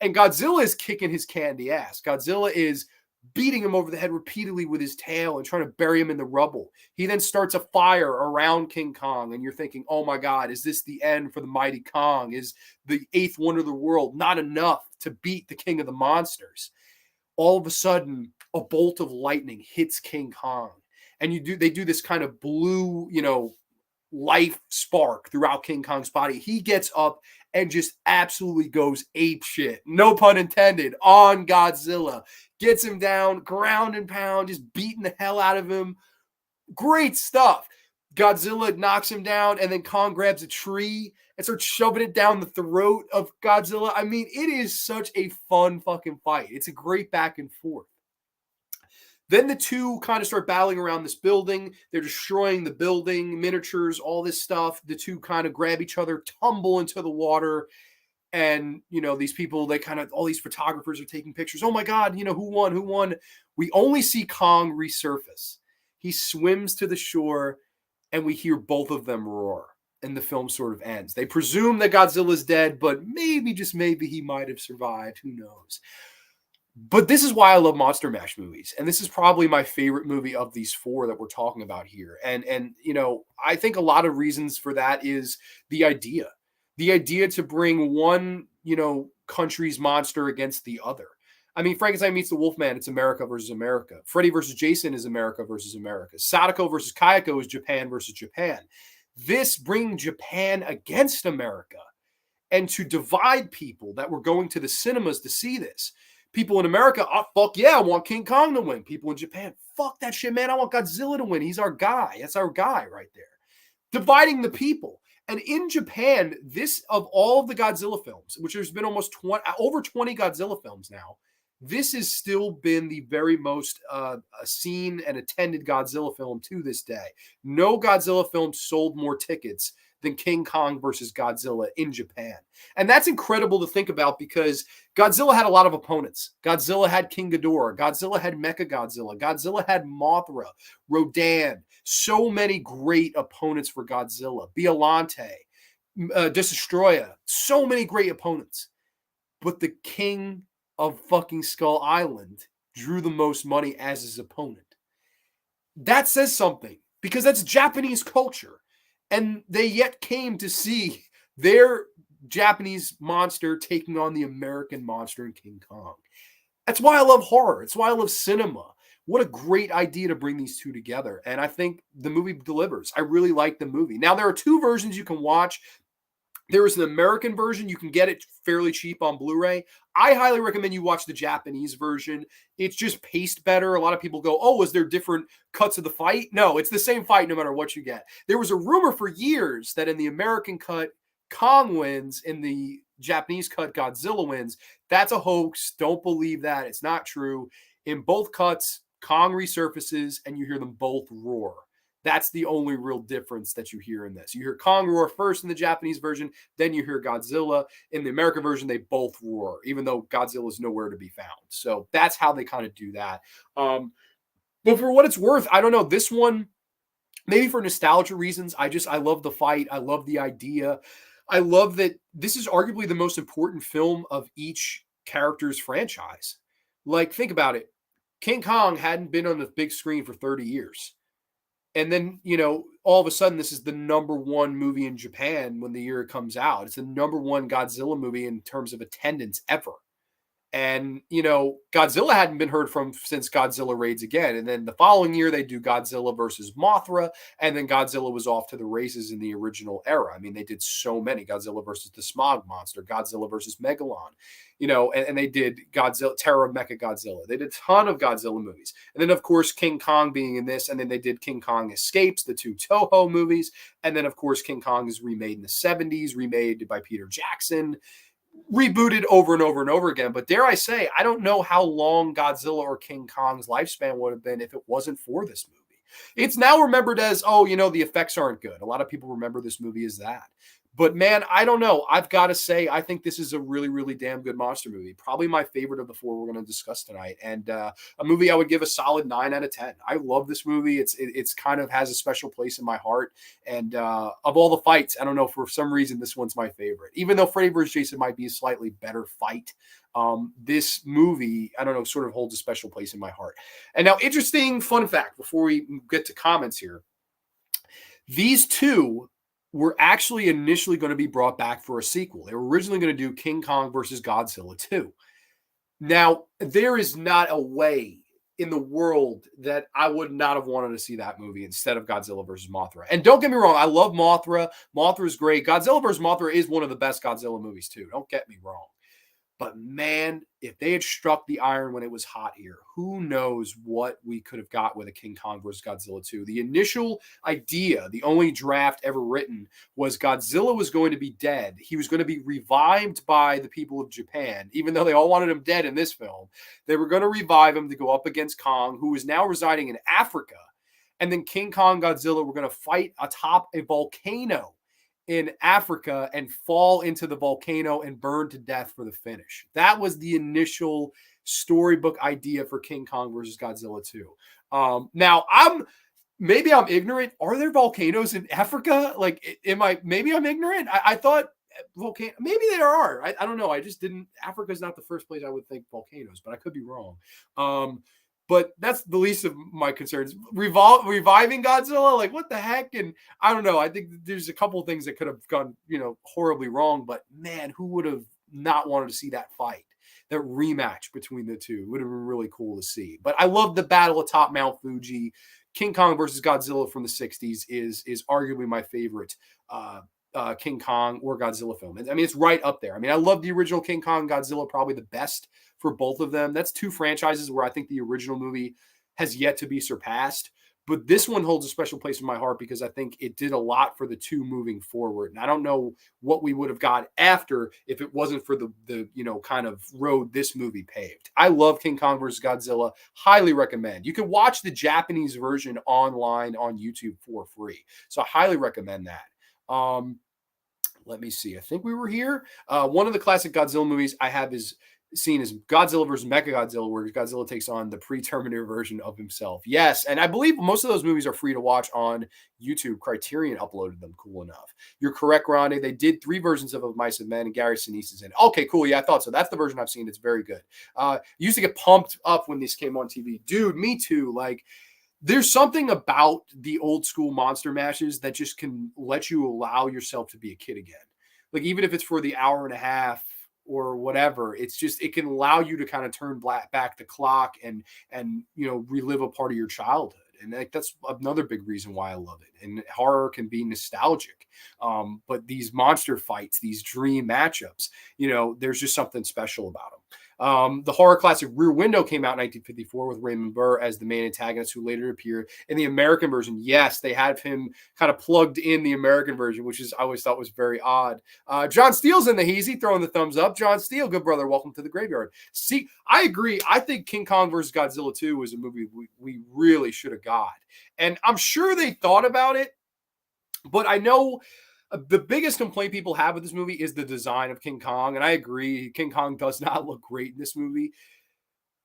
And Godzilla is kicking his candy ass. Godzilla is beating him over the head repeatedly with his tail and trying to bury him in the rubble. He then starts a fire around King Kong, and you're thinking, oh my God, is this the end for the mighty Kong? Is the eighth wonder of the world not enough to beat the king of the monsters? All of a sudden, a bolt of lightning hits King Kong. And they do this kind of blue, life spark throughout King Kong's body. He gets up and just absolutely goes ape shit, no pun intended, on Godzilla. Gets him down, ground and pound, just beating the hell out of him. Great stuff. Godzilla knocks him down, and then Kong grabs a tree and starts shoving it down the throat of Godzilla. I mean, it is such a fun fucking fight. It's a great back and forth. Then the two kind of start battling around this building. They're destroying the building, miniatures, all this stuff. The two kind of grab each other, tumble into the water. And, these people, all these photographers are taking pictures. Oh my God, who won? Who won? We only see Kong resurface. He swims to the shore and we hear both of them roar. And the film sort of ends. They presume that Godzilla's dead, but maybe, just maybe, he might have survived. Who knows? But this is why I love Monster Mash movies. And this is probably my favorite movie of these four that we're talking about here. And I think a lot of reasons for that is the idea to bring one, country's monster against the other. I mean, Frankenstein Meets the Wolfman, it's America versus America. Freddy versus Jason is America versus America. Sadako versus Kayako is Japan versus Japan. This bringing Japan against America and to divide people that were going to the cinemas to see this. People in America, oh, fuck yeah, I want King Kong to win. People in Japan, fuck that shit, man. I want Godzilla to win. He's our guy. That's our guy right there. Dividing the people. And in Japan, this, of all of the Godzilla films, which there's been over 20 Godzilla films now, this has still been the very most seen and attended Godzilla film to this day. No Godzilla film sold more tickets than King Kong versus Godzilla in Japan. And that's incredible to think about because Godzilla had a lot of opponents. Godzilla had King Ghidorah. Godzilla had Mechagodzilla. Godzilla had Mothra, Rodan. So many great opponents for Godzilla. Biollante, Destroyer. So many great opponents. But the king of fucking Skull Island drew the most money as his opponent. That says something because that's Japanese culture. And they yet came to see their Japanese monster taking on the American monster in King Kong. That's why I love horror. It's why I love cinema. What a great idea to bring these two together. And I think the movie delivers. I really like the movie. Now, there are two versions you can watch. There is an American version. You can get it fairly cheap on Blu-ray. I highly recommend you watch the Japanese version. It's just paced better. A lot of people go, oh, is there different cuts of the fight? No, it's the same fight no matter what you get. There was a rumor for years that in the American cut, Kong wins. In the Japanese cut, Godzilla wins. That's a hoax. Don't believe that. It's not true. In both cuts, Kong resurfaces and you hear them both roar. That's the only real difference that you hear in this. You hear Kong roar first in the Japanese version, then you hear Godzilla. In the American version, they both roar, even though Godzilla is nowhere to be found. So that's how they kind of do that. But for what it's worth, I don't know. This one, maybe for nostalgia reasons, I love the fight. I love the idea. I love that this is arguably the most important film of each character's franchise. Like, think about it. King Kong hadn't been on the big screen for 30 years. And then, all of a sudden, this is the number one movie in Japan when the year it comes out. It's the number one Godzilla movie in terms of attendance ever. And, Godzilla hadn't been heard from since Godzilla Raids Again. And then the following year, they do Godzilla versus Mothra. And then Godzilla was off to the races in the original era. I mean, they did so many. Godzilla versus the Smog Monster, Godzilla versus Megalon, and they did Godzilla, Terror of Mechagodzilla. They did a ton of Godzilla movies. And then, of course, King Kong being in this. And then they did King Kong Escapes, the two Toho movies. And then, of course, King Kong is remade in the 70s, remade by Peter Jackson, rebooted over and over and over again. But dare I say, I don't know how long Godzilla or King Kong's lifespan would have been if it wasn't for this movie. It's now remembered as, the effects aren't good. A lot of people remember this movie as that. But man, I don't know. I've got to say, I think this is a really, really damn good monster movie. Probably my favorite of the four we're going to discuss tonight. And a movie I would give a solid 9 out of 10. I love this movie. It's kind of has a special place in my heart. And of all the fights, I don't know, for some reason, this one's my favorite. Even though Freddy vs. Jason might be a slightly better fight, this movie, I don't know, sort of holds a special place in my heart. And now, interesting fun fact before we get to comments here. These two were actually initially going to be brought back for a sequel. They were originally going to do King Kong versus Godzilla 2. Now, there is not a way in the world that I would not have wanted to see that movie instead of Godzilla versus Mothra. And don't get me wrong, I love Mothra. Mothra is great. Godzilla versus Mothra is one of the best Godzilla movies too. Don't get me wrong. But man, if they had struck the iron when it was hot here, who knows what we could have got with a King Kong vs. Godzilla 2. The initial idea, the only draft ever written, was Godzilla was going to be dead. He was going to be revived by the people of Japan, even though they all wanted him dead in this film. They were going to revive him to go up against Kong, who is now residing in Africa. And then King Kong Godzilla were going to fight atop a volcano in Africa and fall into the volcano and burn to death for the finish. That was the initial storybook idea for King Kong versus Godzilla 2. Now maybe I'm ignorant. Are there volcanoes in Africa? Like, maybe I'm ignorant. I thought volcano, maybe there are. I don't know. I just didn't. Africa's not the first place I would think volcanoes, but I could be wrong. But that's the least of my concerns. Reviving Godzilla, like what the heck? And I don't know. I think there's a couple of things that could have gone, horribly wrong. But man, who would have not wanted to see that fight, that rematch between the two? Would have been really cool to see. But I love the battle atop Mount Fuji. King Kong versus Godzilla from the '60s is arguably my favorite King Kong or Godzilla film. I mean, it's right up there. I mean, I love the original King Kong, Godzilla, probably the best for both of them. That's two franchises where I think the original movie has yet to be surpassed. But this one holds a special place in my heart because I think it did a lot for the two moving forward. And I don't know what we would have got after if it wasn't for the kind of road this movie paved. I love King Kong vs. Godzilla. Highly recommend. You can watch the Japanese version online on YouTube for free. So I highly recommend that. Let me see. I think we were here. One of the classic Godzilla movies I have is seen as Godzilla versus Mechagodzilla, where Godzilla takes on the pre-Terminator version of himself. Yes, and I believe most of those movies are free to watch on YouTube. Criterion uploaded them. Cool enough. You're correct, Grande. They did 3 versions of Mice and Men, and Gary Sinise is in it. Okay, cool. Yeah, I thought so. That's the version I've seen. It's very good. Used to get pumped up when this came on TV. Dude, me too. Like, there's something about the old school monster mashes that just can let you allow yourself to be a kid again. Like, even if it's for the hour and a half or whatever, it's just, it can allow you to kind of turn back the clock and relive a part of your childhood. And that's another big reason why I love it. And horror can be nostalgic. But these monster fights, these dream matchups, there's just something special about them. The horror classic Rear Window came out in 1954 with Raymond Burr as the main antagonist, who later appeared in the American version. Yes, they had him kind of plugged in the American version, which I always thought was very odd. John Steele's in the Heezy, throwing the thumbs up. John Steele, good brother, welcome to the graveyard. See, I agree. I think King Kong vs. Godzilla 2 was a movie we really should have got. And I'm sure they thought about it, but I know the biggest complaint people have with this movie is the design of King Kong. And I agree, King Kong does not look great in this movie.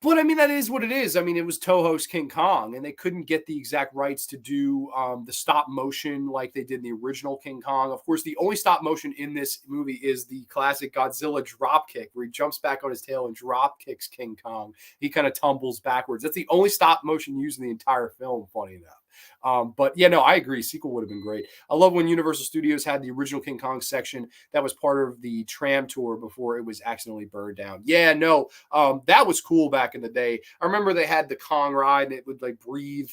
But I mean, that is what it is. I mean, it was Toho's King Kong, and they couldn't get the exact rights to do the stop motion like they did in the original King Kong. Of course, the only stop motion in this movie is the classic Godzilla drop kick, where he jumps back on his tail and drop kicks King Kong. He kind of tumbles backwards. That's the only stop motion used in the entire film, funny enough. But yeah, no, I agree. Sequel would have been great. I love when Universal Studios had the original King Kong section that was part of the tram tour before it was accidentally burned down. Yeah, no, that was cool back in the day. I remember they had the Kong ride and it would like breathe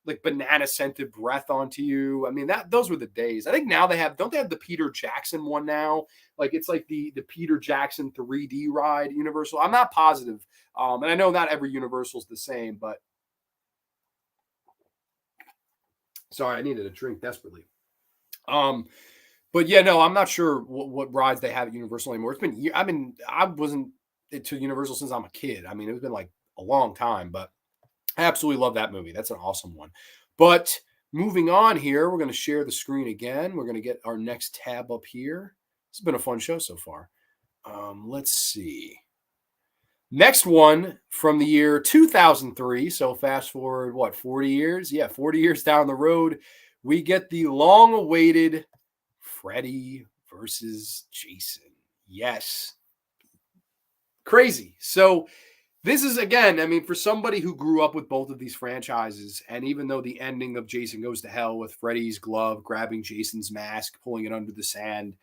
like banana scented breath onto you. I mean, those were the days. I think now don't they have the Peter Jackson one now? Like, it's like the Peter Jackson 3D ride, Universal. I'm not positive. And I know not every Universal's the same, but sorry, I needed a drink desperately. But yeah, no, I'm not sure what rides they have at Universal anymore. It's been, I wasn't to Universal since I'm a kid. I mean, it's been like a long time, but I absolutely love that movie. That's an awesome one. But moving on here, we're going to share the screen again. We're going to get our next tab up here. It's been a fun show so far. Let's see. Next one from the year 2003. So fast forward, 40 years? Yeah, 40 years down the road, we get the long-awaited Freddy versus Jason. Yes. Crazy. So this is, again, I mean, for somebody who grew up with both of these franchises, and even though the ending of Jason Goes to Hell with Freddy's glove grabbing Jason's mask, pulling it under the sand,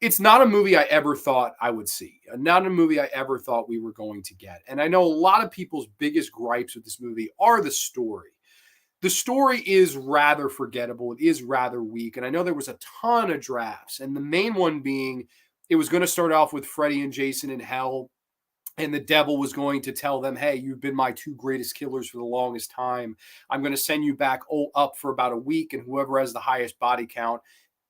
it's not a movie I ever thought I would see. Not a movie I ever thought we were going to get. And I know a lot of people's biggest gripes with this movie are the story. The story is rather forgettable. It is rather weak. And I know there was a ton of drafts. And the main one being, it was going to start off with Freddy and Jason in hell. and the devil was going to tell them, hey, you've been my two greatest killers for the longest time. I'm going to send you back up for about a week, and whoever has the highest body count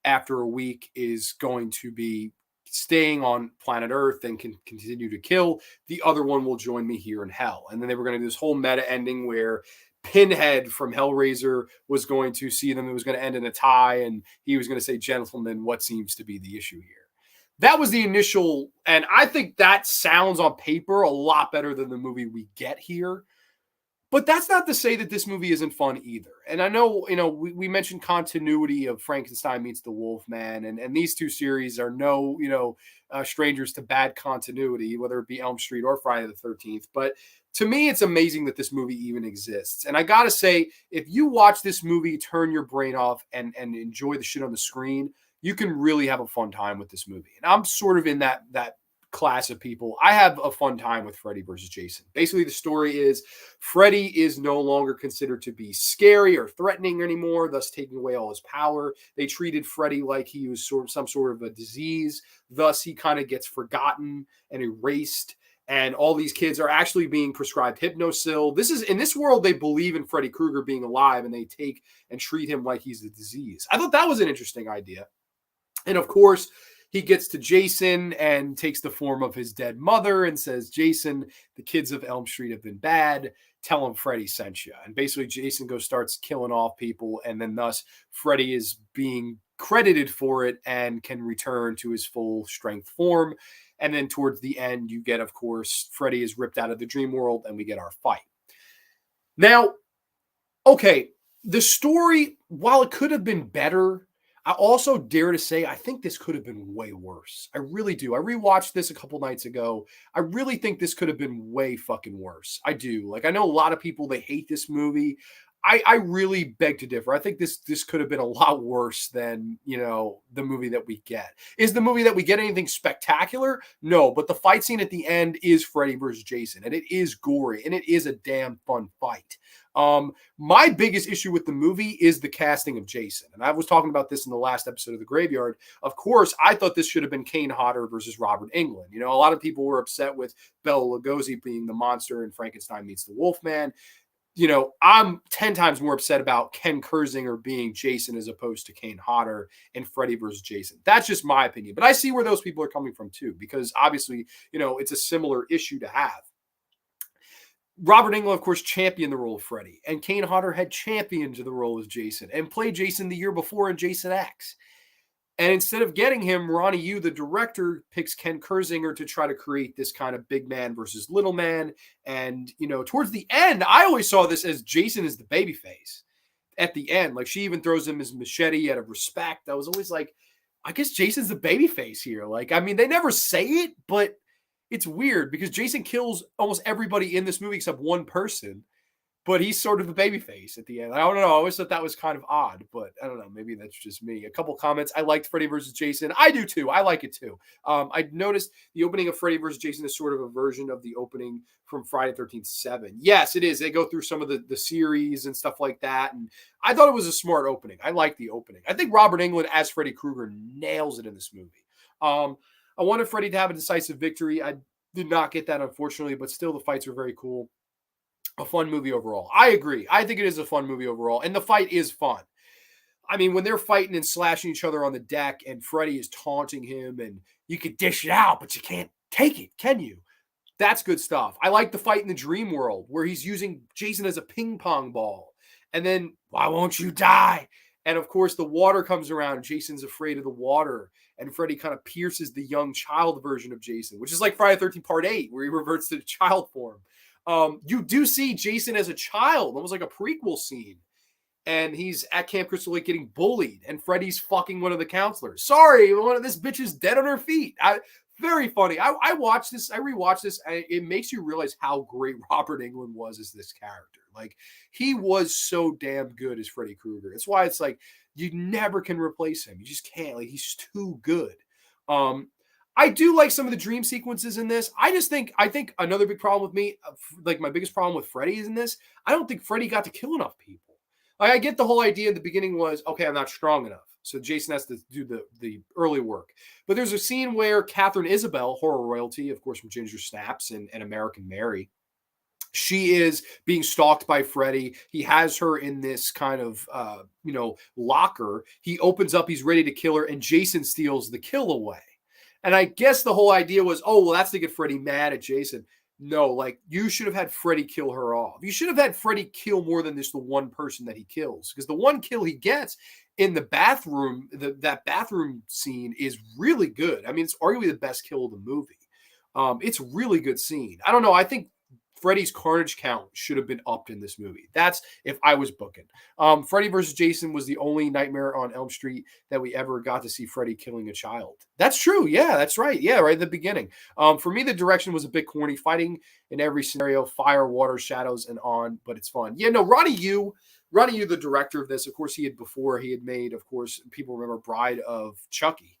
after a week is going to be staying on planet Earth and can continue to kill. The other one will join me here in hell. And then they were going to do this whole meta ending where Pinhead from Hellraiser was going to see them. It was going to end in a tie, and he was going to say, gentlemen, what seems to be the issue here? That was the initial, and I think that sounds on paper a lot better than the movie we get here. But that's not to say that this movie isn't fun either. And I know, we mentioned continuity of Frankenstein Meets the Wolfman, and these two series are no, strangers to bad continuity, whether it be Elm Street or Friday the 13th. But to me, it's amazing that this movie even exists. And I got to say, if you watch this movie, turn your brain off and enjoy the shit on the screen, you can really have a fun time with this movie. And I'm sort of in that class of people. I have a fun time with Freddy versus Jason. Basically, the story is Freddy is no longer considered to be scary or threatening anymore, thus taking away all his power. They treated Freddy like he was some sort of a disease. Thus, he kind of gets forgotten and erased. And all these kids are actually being prescribed Hypnosil. This is, in this world, they believe in Freddy Krueger being alive, and they take and treat him like he's a disease. I thought that was an interesting idea. And of course, he gets to Jason and takes the form of his dead mother and says, Jason, the kids of Elm Street have been bad. Tell him Freddy sent you. And basically, Jason starts killing off people. And then thus, Freddy is being credited for it and can return to his full strength form. And then towards the end, you get, of course, Freddy is ripped out of the dream world and we get our fight. Now, okay, the story, while it could have been better, I also dare to say I think this could have been way worse. I really do. I rewatched this a couple nights ago. I really think this could have been way fucking worse. I do. Like, I know a lot of people, they hate this movie. I really beg to differ. I think this could have been a lot worse than, the movie that we get. Is the movie that we get anything spectacular? No, but the fight scene at the end is Freddy versus Jason, and it is gory, and it is a damn fun fight. My biggest issue with the movie is the casting of Jason. And I was talking about this in the last episode of The Graveyard. Of course, I thought this should have been Kane Hodder versus Robert Englund. A lot of people were upset with Bela Lugosi being the monster in Frankenstein Meets the Wolfman. I'm 10 times more upset about Ken Kersinger being Jason as opposed to Kane Hodder in Freddy versus Jason. That's just my opinion. But I see where those people are coming from too, because obviously, it's a similar issue to have. Robert Englund, of course, championed the role of Freddy, and Kane Hodder had championed the role as Jason and played Jason the year before in Jason X. And instead of getting him, Ronnie Yu, the director, picks Ken Kersinger to try to create this kind of big man versus little man. And, towards the end, I always saw this as Jason is the babyface at the end. Like, she even throws him his machete out of respect. I was always like, I guess Jason's the babyface here. Like, I mean, they never say it, but it's weird because Jason kills almost everybody in this movie except one person. But he's sort of the babyface at the end. I don't know. I always thought that was kind of odd, but I don't know. Maybe that's just me. A couple comments. I liked Freddy versus Jason. I do too. I like it too. I noticed the opening of Freddy versus Jason is sort of a version of the opening from Friday the 13th 7. Yes, it is. They go through some of the series and stuff like that. And I thought it was a smart opening. I like the opening. I think Robert Englund as Freddy Krueger nails it in this movie. I wanted Freddy to have a decisive victory. I did not get that, unfortunately, but still the fights were very cool. A fun movie overall. I agree. I think it is a fun movie overall. And the fight is fun. I mean, when they're fighting and slashing each other on the deck and Freddy is taunting him and you can dish it out, but you can't take it, can you? That's good stuff. I like the fight in the dream world where he's using Jason as a ping pong ball. And then, why won't you die? And of course, the water comes around. Jason's afraid of the water. And Freddy kind of pierces the young child version of Jason, which is like Friday the 13th Part 8, where he reverts to the child form. You do see Jason as a child, almost like a prequel scene. And he's at Camp Crystal Lake getting bullied. And Freddy's fucking one of the counselors. Sorry, one of this bitch is dead on her feet. Very funny. I watched this. I rewatched this. It makes you realize how great Robert Englund was as this character. Like, he was so damn good as Freddy Krueger. That's why it's like, you never can replace him. You just can't. Like, he's too good. I do like some of the dream sequences in this. I think another big problem with me, like my biggest problem with Freddy is in this, I don't think Freddy got to kill enough people. I get the whole idea in the beginning was, okay, I'm not strong enough. So Jason has to do the early work. But there's a scene where Catherine Isabel, horror royalty, of course, from Ginger Snaps and American Mary, she is being stalked by Freddie. He has her in this kind of, locker. He opens up, he's ready to kill her, and Jason steals the kill away. And I guess the whole idea was, oh, well, that's to get Freddie mad at Jason. No, like you should have had Freddie kill her off. You should have had Freddie kill more than just the one person that he kills, because the one kill he gets in the bathroom, that bathroom scene is really good. I mean, it's arguably the best kill of the movie. It's a really good scene. I don't know. I think Freddy's carnage count should have been upped in this movie. That's if I was booking. Freddy versus Jason was the only Nightmare on Elm Street that we ever got to see Freddy killing a child. That's true. Yeah, that's right. Yeah, right at the beginning. For me, the direction was a bit corny. Fighting in every scenario, fire, water, shadows, and on, but it's fun. Yeah, no, Ronnie Yu, the director of this, of course, he had made, of course, people remember Bride of Chucky.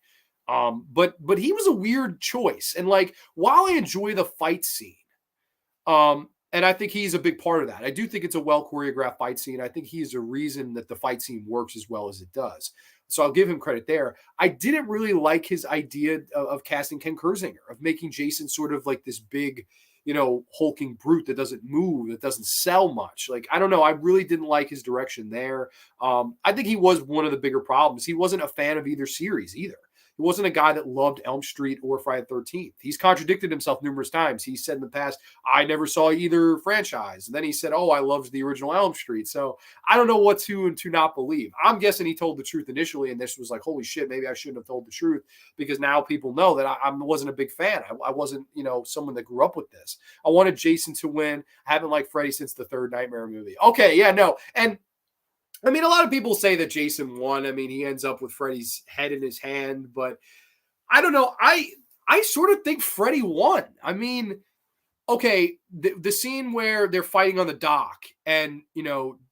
But he was a weird choice. And like, while I enjoy the fight scene, and I think he's a big part of that. I do think it's a well choreographed fight scene. I think he's a reason that the fight scene works as well as it does. So I'll give him credit there. I didn't really like his idea of casting Ken Kersinger, of making Jason sort of like this big, hulking brute that doesn't move, that doesn't sell much. Like, I don't know. I really didn't like his direction there. I think he was one of the bigger problems. He wasn't a fan of either series either. He wasn't a guy that loved Elm Street or Friday the 13th. He's contradicted himself numerous times. He said in the past, I never saw either franchise. And then he said, oh, I loved the original Elm Street. So I don't know what to and to not believe. I'm guessing he told the truth initially, and this was like, holy shit, maybe I shouldn't have told the truth, because now people know that I wasn't a big fan. I wasn't, someone that grew up with this. I wanted Jason to win. I haven't liked Freddy since the third Nightmare movie. Okay, yeah, no. And I mean, a lot of people say that Jason won. I mean, he ends up with Freddy's head in his hand, but I don't know. I sort of think Freddy won. I mean, okay, the scene where they're fighting on the dock and,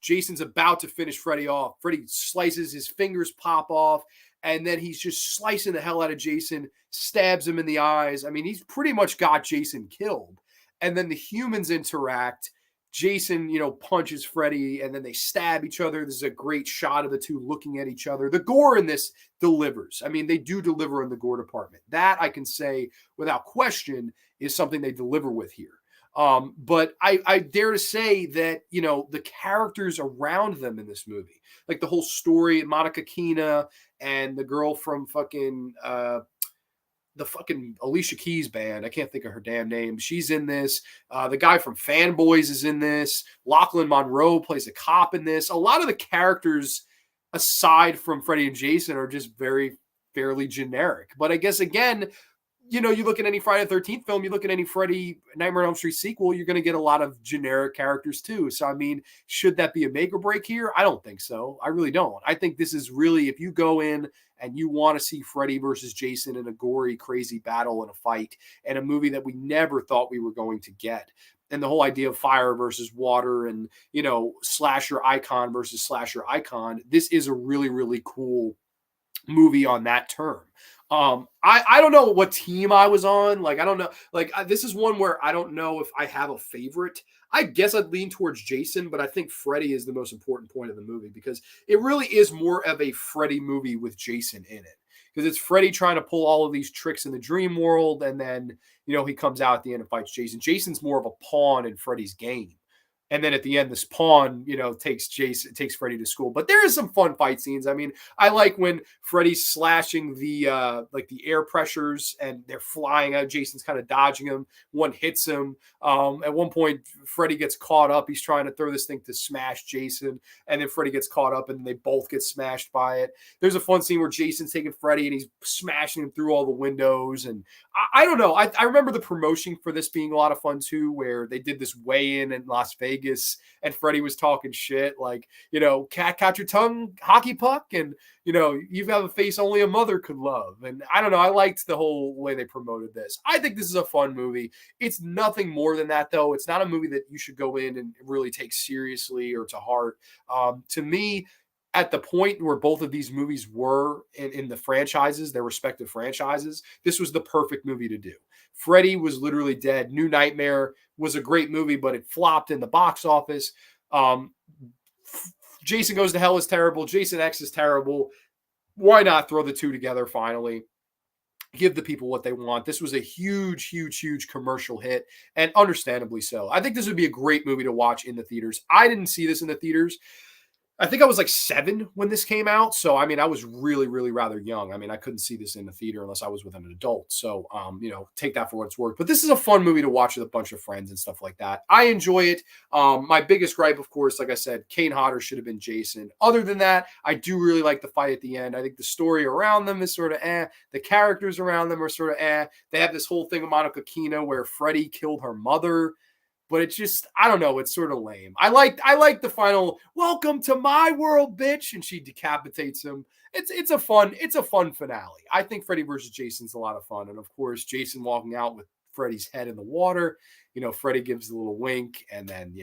Jason's about to finish Freddy off. Freddy slices, his fingers pop off, and then he's just slicing the hell out of Jason, stabs him in the eyes. I mean, he's pretty much got Jason killed. And then the humans interact. Jason, punches Freddy, and then they stab each other. This is a great shot of the two looking at each other. The gore in this delivers. I mean, they do deliver in the gore department. That I can say without question is something they deliver with here. But I dare to say that, the characters around them in this movie, like the whole story, Monica Keena and the girl from the fucking Alicia Keys band. I can't think of her damn name. She's in this. The guy from Fanboys is in this. Lachlan Monroe plays a cop in this. A lot of the characters, aside from Freddie and Jason, are just very fairly generic. But I guess, again, you look at any Friday the 13th film, you look at any Freddy Nightmare on Elm Street sequel, you're going to get a lot of generic characters too. So, I mean, should that be a make or break here? I don't think so. I really don't. I think this is really, if you go in and you want to see Freddy versus Jason in a gory, crazy battle and a fight, and a movie that we never thought we were going to get, and the whole idea of fire versus water and, slasher icon versus slasher icon, this is a really, really cool movie on that term. I don't know what team I was on. Like, I don't know. Like, this is one where I don't know if I have a favorite. I guess I'd lean towards Jason, but I think Freddy is the most important point of the movie, because it really is more of a Freddy movie with Jason in it. Because it's Freddy trying to pull all of these tricks in the dream world, and then, he comes out at the end and fights Jason. Jason's more of a pawn in Freddy's game. And then at the end, this pawn, takes Freddy to school. But there is some fun fight scenes. I mean, I like when Freddy's slashing the air pressures and they're flying out. Jason's kind of dodging him. One hits him. At one point, Freddy gets caught up. He's trying to throw this thing to smash Jason. And then Freddy gets caught up and they both get smashed by it. There's a fun scene where Jason's taking Freddy and he's smashing him through all the windows. And I don't know. I remember the promotion for this being a lot of fun too, where they did this weigh-in in Las Vegas. And Freddy was talking shit like, cat caught your tongue, hockey puck, and, you have a face only a mother could love. And I don't know. I liked the whole way they promoted this. I think this is a fun movie. It's nothing more than that, though. It's not a movie that you should go in and really take seriously or to heart. To me, at the point where both of these movies were in the franchises, their respective franchises, this was the perfect movie to do. Freddy was literally dead. New Nightmare was a great movie, but it flopped in the box office. Jason Goes to Hell is terrible. Jason X is terrible. Why not throw the two together finally? Give the people what they want. This was a huge, huge, huge commercial hit, and understandably so. I think this would be a great movie to watch in the theaters. I didn't see this in the theaters. I think I was like 7 when this came out. So, I mean, I was really, really rather young. I mean, I couldn't see this in the theater unless I was with an adult. So, take that for what it's worth. But this is a fun movie to watch with a bunch of friends and stuff like that. I enjoy it. My biggest gripe, of course, like I said, Kane Hodder should have been Jason. Other than that, I do really like the fight at the end. I think the story around them is sort of The characters around them are sort of They have this whole thing of Monica Kino where Freddie killed her mother. But it's just, I don't know, it's sort of lame. I like the final, welcome to my world, bitch, and she decapitates him. It's a fun finale. I think Freddy versus Jason's a lot of fun. And of course, Jason walking out with Freddy's head in the water. Freddy gives a little wink, and then,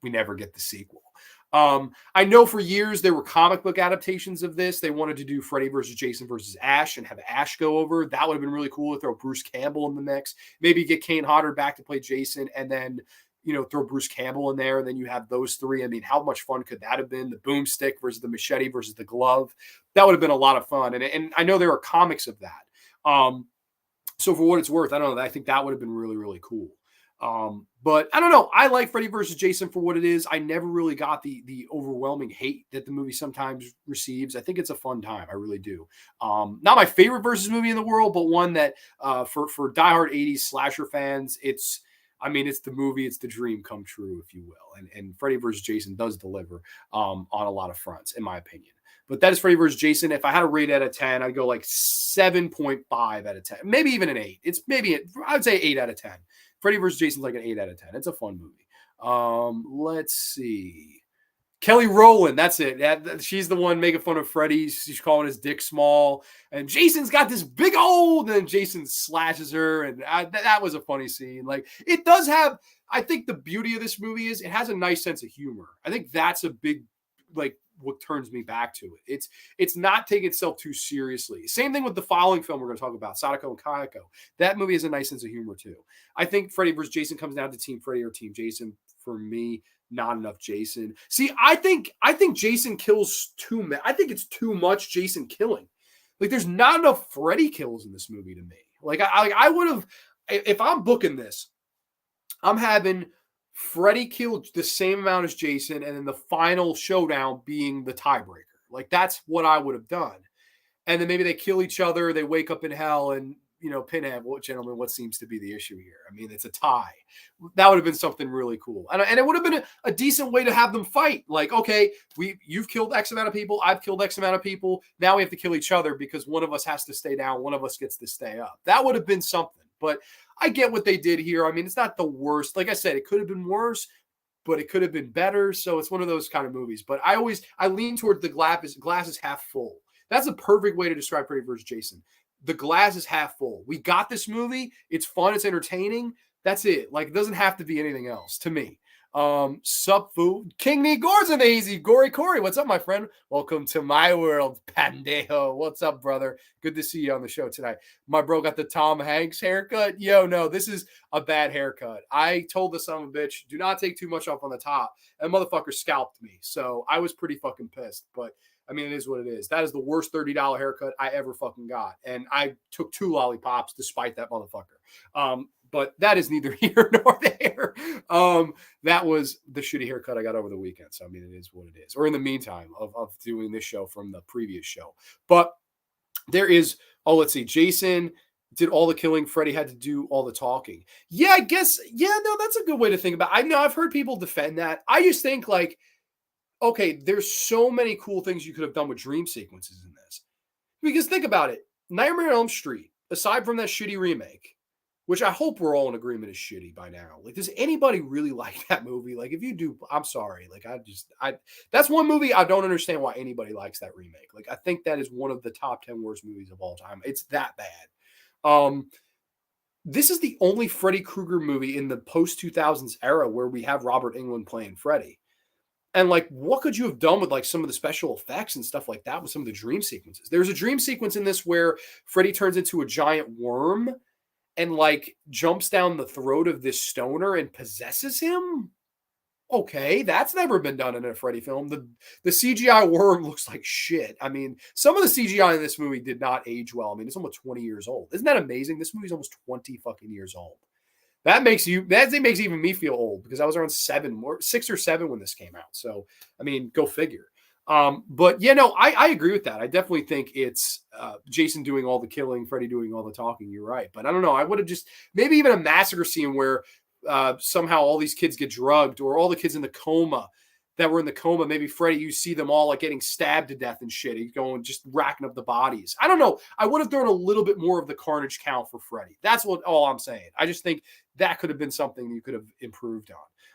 we never get the sequel. I know for years there were comic book adaptations of this. They wanted to do Freddy versus Jason versus Ash and have Ash go over. That would have been really cool to throw Bruce Campbell in the mix. Maybe get Kane Hodder back to play Jason and then, throw Bruce Campbell in there. And then you have those three. I mean, how much fun could that have been? The boomstick versus the machete versus the glove. That would have been a lot of fun. And I know there are comics of that. So for what it's worth, I don't know. I think that would have been really, really cool. But I don't know. I like Freddy versus Jason for what it is. I never really got the overwhelming hate that the movie sometimes receives. I think it's a fun time. I really do. Not my favorite versus movie in the world, but one that for diehard 80s slasher fans, it's the movie. It's the dream come true, if you will. And Freddy versus Jason does deliver on a lot of fronts, in my opinion. But that is Freddy vs. Jason. If I had a rate out of 10, I'd go like 7.5 out of 10. Maybe even an 8. I would say 8 out of 10. Freddy vs. Jason's like an 8 out of 10. It's a fun movie. Let's see. Kelly Rowland, that's it. She's the one making fun of Freddy. She's calling his dick small. And Jason's got this big old, and Jason slashes her. And that was a funny scene. Like, it does have, I think the beauty of this movie is it has a nice sense of humor. I think that's a big, like, what turns me back to it. It's not taking itself too seriously. Same thing with the following film we're going to talk about, Sadako and Kayako. That movie has a nice sense of humor too. I think Freddy vs. Jason comes down to Team Freddy or Team Jason. For me, not enough Jason. See, I think Jason kills too much. I think it's too much Jason killing. Like, there's not enough Freddy kills in this movie to me. Like, I would have, if I'm booking this, I'm having Freddy killed the same amount as Jason, and then the final showdown being the tiebreaker. Like, that's what I would have done. And then maybe they kill each other, they wake up in hell, and, Pinhead, gentlemen, what seems to be the issue here? I mean, it's a tie. That would have been something really cool. And it would have been a decent way to have them fight. Like, okay, you've killed X amount of people, I've killed X amount of people. Now we have to kill each other because one of us has to stay down, one of us gets to stay up. That would have been something. But I get what they did here. I mean, it's not the worst. Like I said, it could have been worse, but it could have been better. So it's one of those kind of movies. But I lean toward the glass is half full. That's a perfect way to describe Freddy vs. Jason. The glass is half full. We got this movie. It's fun. It's entertaining. That's it. Like, it doesn't have to be anything else to me. Sup food. King Nee Gore's in the easy. Gory Corey. What's up, my friend? Welcome to my world, Pandejo. What's up, brother? Good to see you on the show tonight. My bro got the Tom Hanks haircut. Yo, no, this is a bad haircut. I told the son of a bitch, do not take too much off on the top. And motherfucker scalped me. So I was pretty fucking pissed. But I mean, it is what it is. That is the worst $30 haircut I ever fucking got. And I took 2 lollipops despite that motherfucker. But that is neither here nor there. That was the shitty haircut I got over the weekend. So, I mean, it is what it is. Or in the meantime of doing this show from the previous show. But there is, let's see. Jason did all the killing. Freddy had to do all the talking. Yeah, I guess. Yeah, no, that's a good way to think about it. I know I've heard people defend that. I just think, like, okay, there's so many cool things you could have done with dream sequences in this. Because think about it. Nightmare on Elm Street, aside from that shitty remake, which I hope we're all in agreement is shitty by now. Like, does anybody really like that movie? Like, if you do, I'm sorry. Like, that's one movie I don't understand why anybody likes that remake. Like, I think that is one of the top 10 worst movies of all time. It's that bad. This is the only Freddy Krueger movie in the post-2000s era where we have Robert Englund playing Freddy. And, like, what could you have done with, like, some of the special effects and stuff like that with some of the dream sequences? There's a dream sequence in this where Freddy turns into a giant worm and, like, jumps down the throat of this stoner and possesses him. Okay, that's never been done in a Freddy film. The CGI worm looks like shit. I mean, some of the CGI in this movie did not age well. I mean, it's almost 20 years old. Isn't that amazing? This movie's almost 20 fucking years old. That makes even me feel old because I was around 6 or 7 when this came out. So, I mean, go figure. But yeah, no, I agree with that. I definitely think it's Jason doing all the killing, Freddy doing all the talking. You're right. But I don't know. I would have just maybe even a massacre scene where somehow all these kids get drugged or all the kids in the coma that were in the coma. Maybe Freddy, you see them all like getting stabbed to death and shit. He's going just racking up the bodies. I don't know. I would have thrown a little bit more of the carnage count for Freddy. That's all I'm saying. I just think that could have been something you could have improved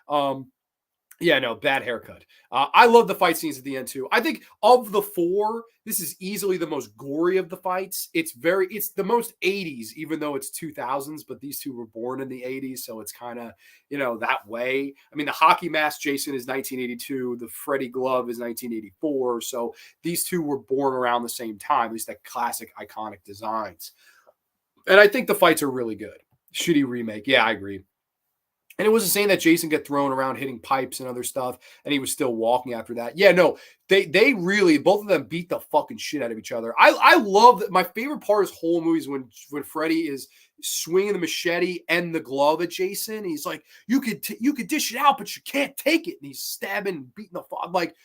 on. Yeah, no, bad haircut. I love the fight scenes at the end too. I think of the 4, this is easily the most gory of the fights. It's the most 80s, even though it's 2000s, but these two were born in the 80s, so it's kind of, that way. I mean, the hockey mask Jason is 1982, the Freddy glove is 1984, so these two were born around the same time, at least that classic iconic designs. And I think the fights are really good. Shitty remake. Yeah, I agree. And it wasn't saying that Jason got thrown around hitting pipes and other stuff, and he was still walking after that. Yeah, no, they really, both of them beat the fucking shit out of each other. I love that. My favorite part of this whole movie is when Freddy is swinging the machete and the glove at Jason. He's like, you could dish it out, but you can't take it. And he's stabbing, beating the fuck. Like,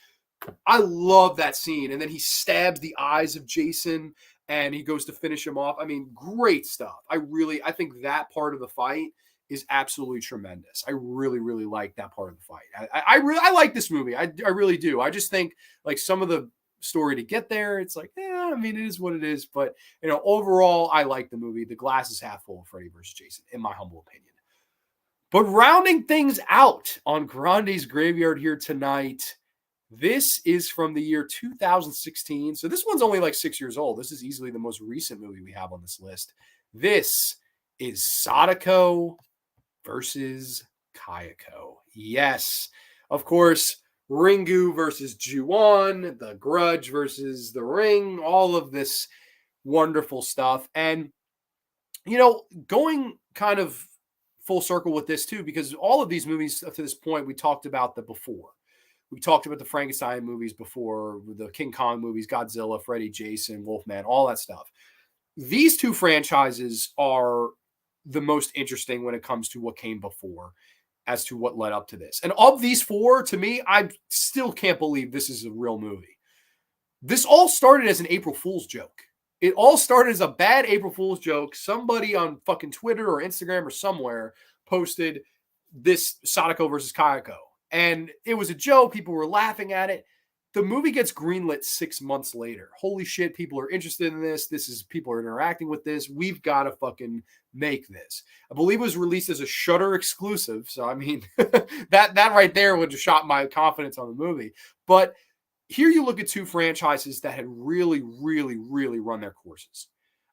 I love that scene. And then he stabs the eyes of Jason, and he goes to finish him off. I mean, great stuff. I think that part of the fight is absolutely tremendous. I really, really like that part of the fight. I like this movie. I really do. I just think like some of the story to get there, it's like, I mean, it is what it is. But, overall, I like the movie. The glass is half full of Freddy vs. Jason, in my humble opinion. But rounding things out on Grande's Graveyard here tonight, this is from the year 2016. So this one's only like 6 years old. This is easily the most recent movie we have on this list. This is Sadako versus Kayako. Yes, of course, Ringu versus Ju-on, the Grudge versus the Ring, all of this wonderful stuff. And, going kind of full circle with this too, because all of these movies up to this point, we talked about them before. We talked about the Frankenstein movies before, the King Kong movies, Godzilla, Freddy, Jason, Wolfman, all that stuff. These two franchises are the most interesting when it comes to what came before as to what led up to this. And of these 4, to me, I still can't believe this is a real movie. This all started as an April Fool's joke. It all started as a bad April Fool's joke. Somebody on fucking Twitter or Instagram or somewhere posted this Sadako versus Kayako. And it was a joke. People were laughing at it. The movie gets greenlit 6 months later. Holy shit, people are interested in this. People are interacting with this. We've got to fucking make this. I believe it was released as a Shudder exclusive. So, I mean, that right there would have shot my confidence on the movie. But here you look at two franchises that had really, really, really run their courses.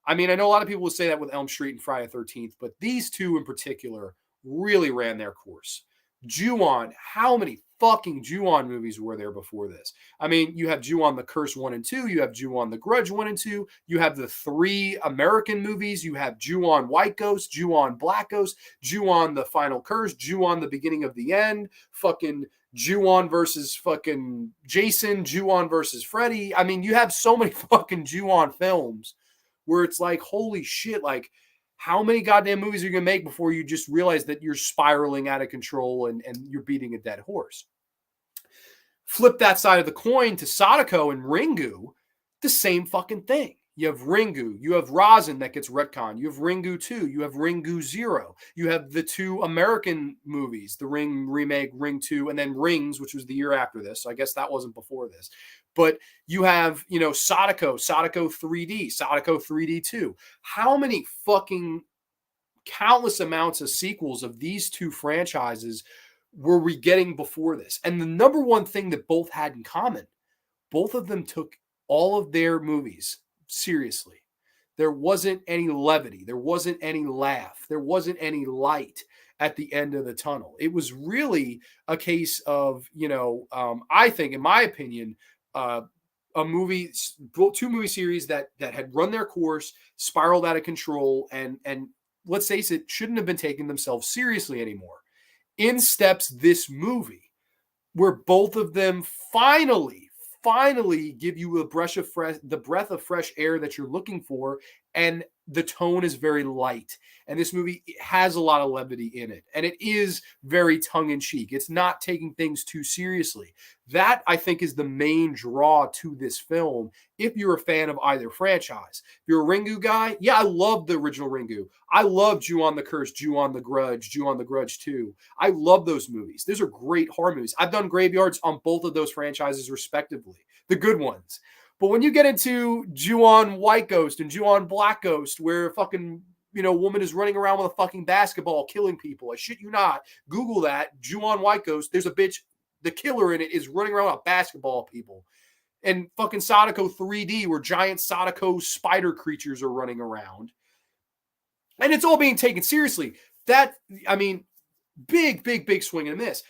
I mean, I know a lot of people would say that with Elm Street and Friday the 13th, but these two in particular really ran their course. Ju-on, how many fucking Ju-on movies were there before this? I mean, you have Ju-on the Curse 1 and 2, you have Ju-on the Grudge 1 and 2, you have the 3 American movies, you have Ju-on White Ghost, Ju-on Black Ghost, Ju-on the Final Curse, Ju-on the Beginning of the End, fucking Ju-on versus fucking Jason, Ju-on versus Freddie. I mean, you have so many fucking Ju-on films where it's like, holy shit, like, how many goddamn movies are you going to make before you just realize that you're spiraling out of control and you're beating a dead horse? Flip that side of the coin to Sadako and Ringu, the same fucking thing. You have Ringu, you have Razin that gets retconned, you have Ringu 2, you have Ringu 0, you have the 2 American movies, the Ring remake, Ring 2, and then Rings, which was the year after this. So I guess that wasn't before this. But you have, Sadako 3D, Sadako 3D 2. How many fucking countless amounts of sequels of these two franchises were we getting before this? And the number one thing that both had in common, both of them took all of their movies seriously. There wasn't any levity. There wasn't any laugh. There wasn't any light at the end of the tunnel. It was really a case of, I think, in my opinion, two movie series that had run their course, spiraled out of control, and let's face it, shouldn't have been taking themselves seriously anymore. In steps this movie, where both of them finally give you the breath of fresh air that you're looking for, and the tone is very light. And this movie has a lot of levity in it, and it is very tongue-in-cheek. It's not taking things too seriously. That, I think, is the main draw to this film if you're a fan of either franchise. If you're a Ringu guy, yeah, I love the original Ringu. I love Ju-on the Curse, Ju-on the Grudge, Ju-on the Grudge 2. I love those movies. Those are great horror movies. I've done graveyards on both of those franchises respectively, the good ones. But when you get into Ju-on White Ghost and Ju-on Black Ghost, where a fucking, woman is running around with a fucking basketball killing people, I shit you not, Google that, Ju-on White Ghost, there's a bitch, the killer in it is running around with basketball people. And fucking Sadako 3D, where giant Sadako spider creatures are running around. And it's all being taken seriously. Big swing and a miss.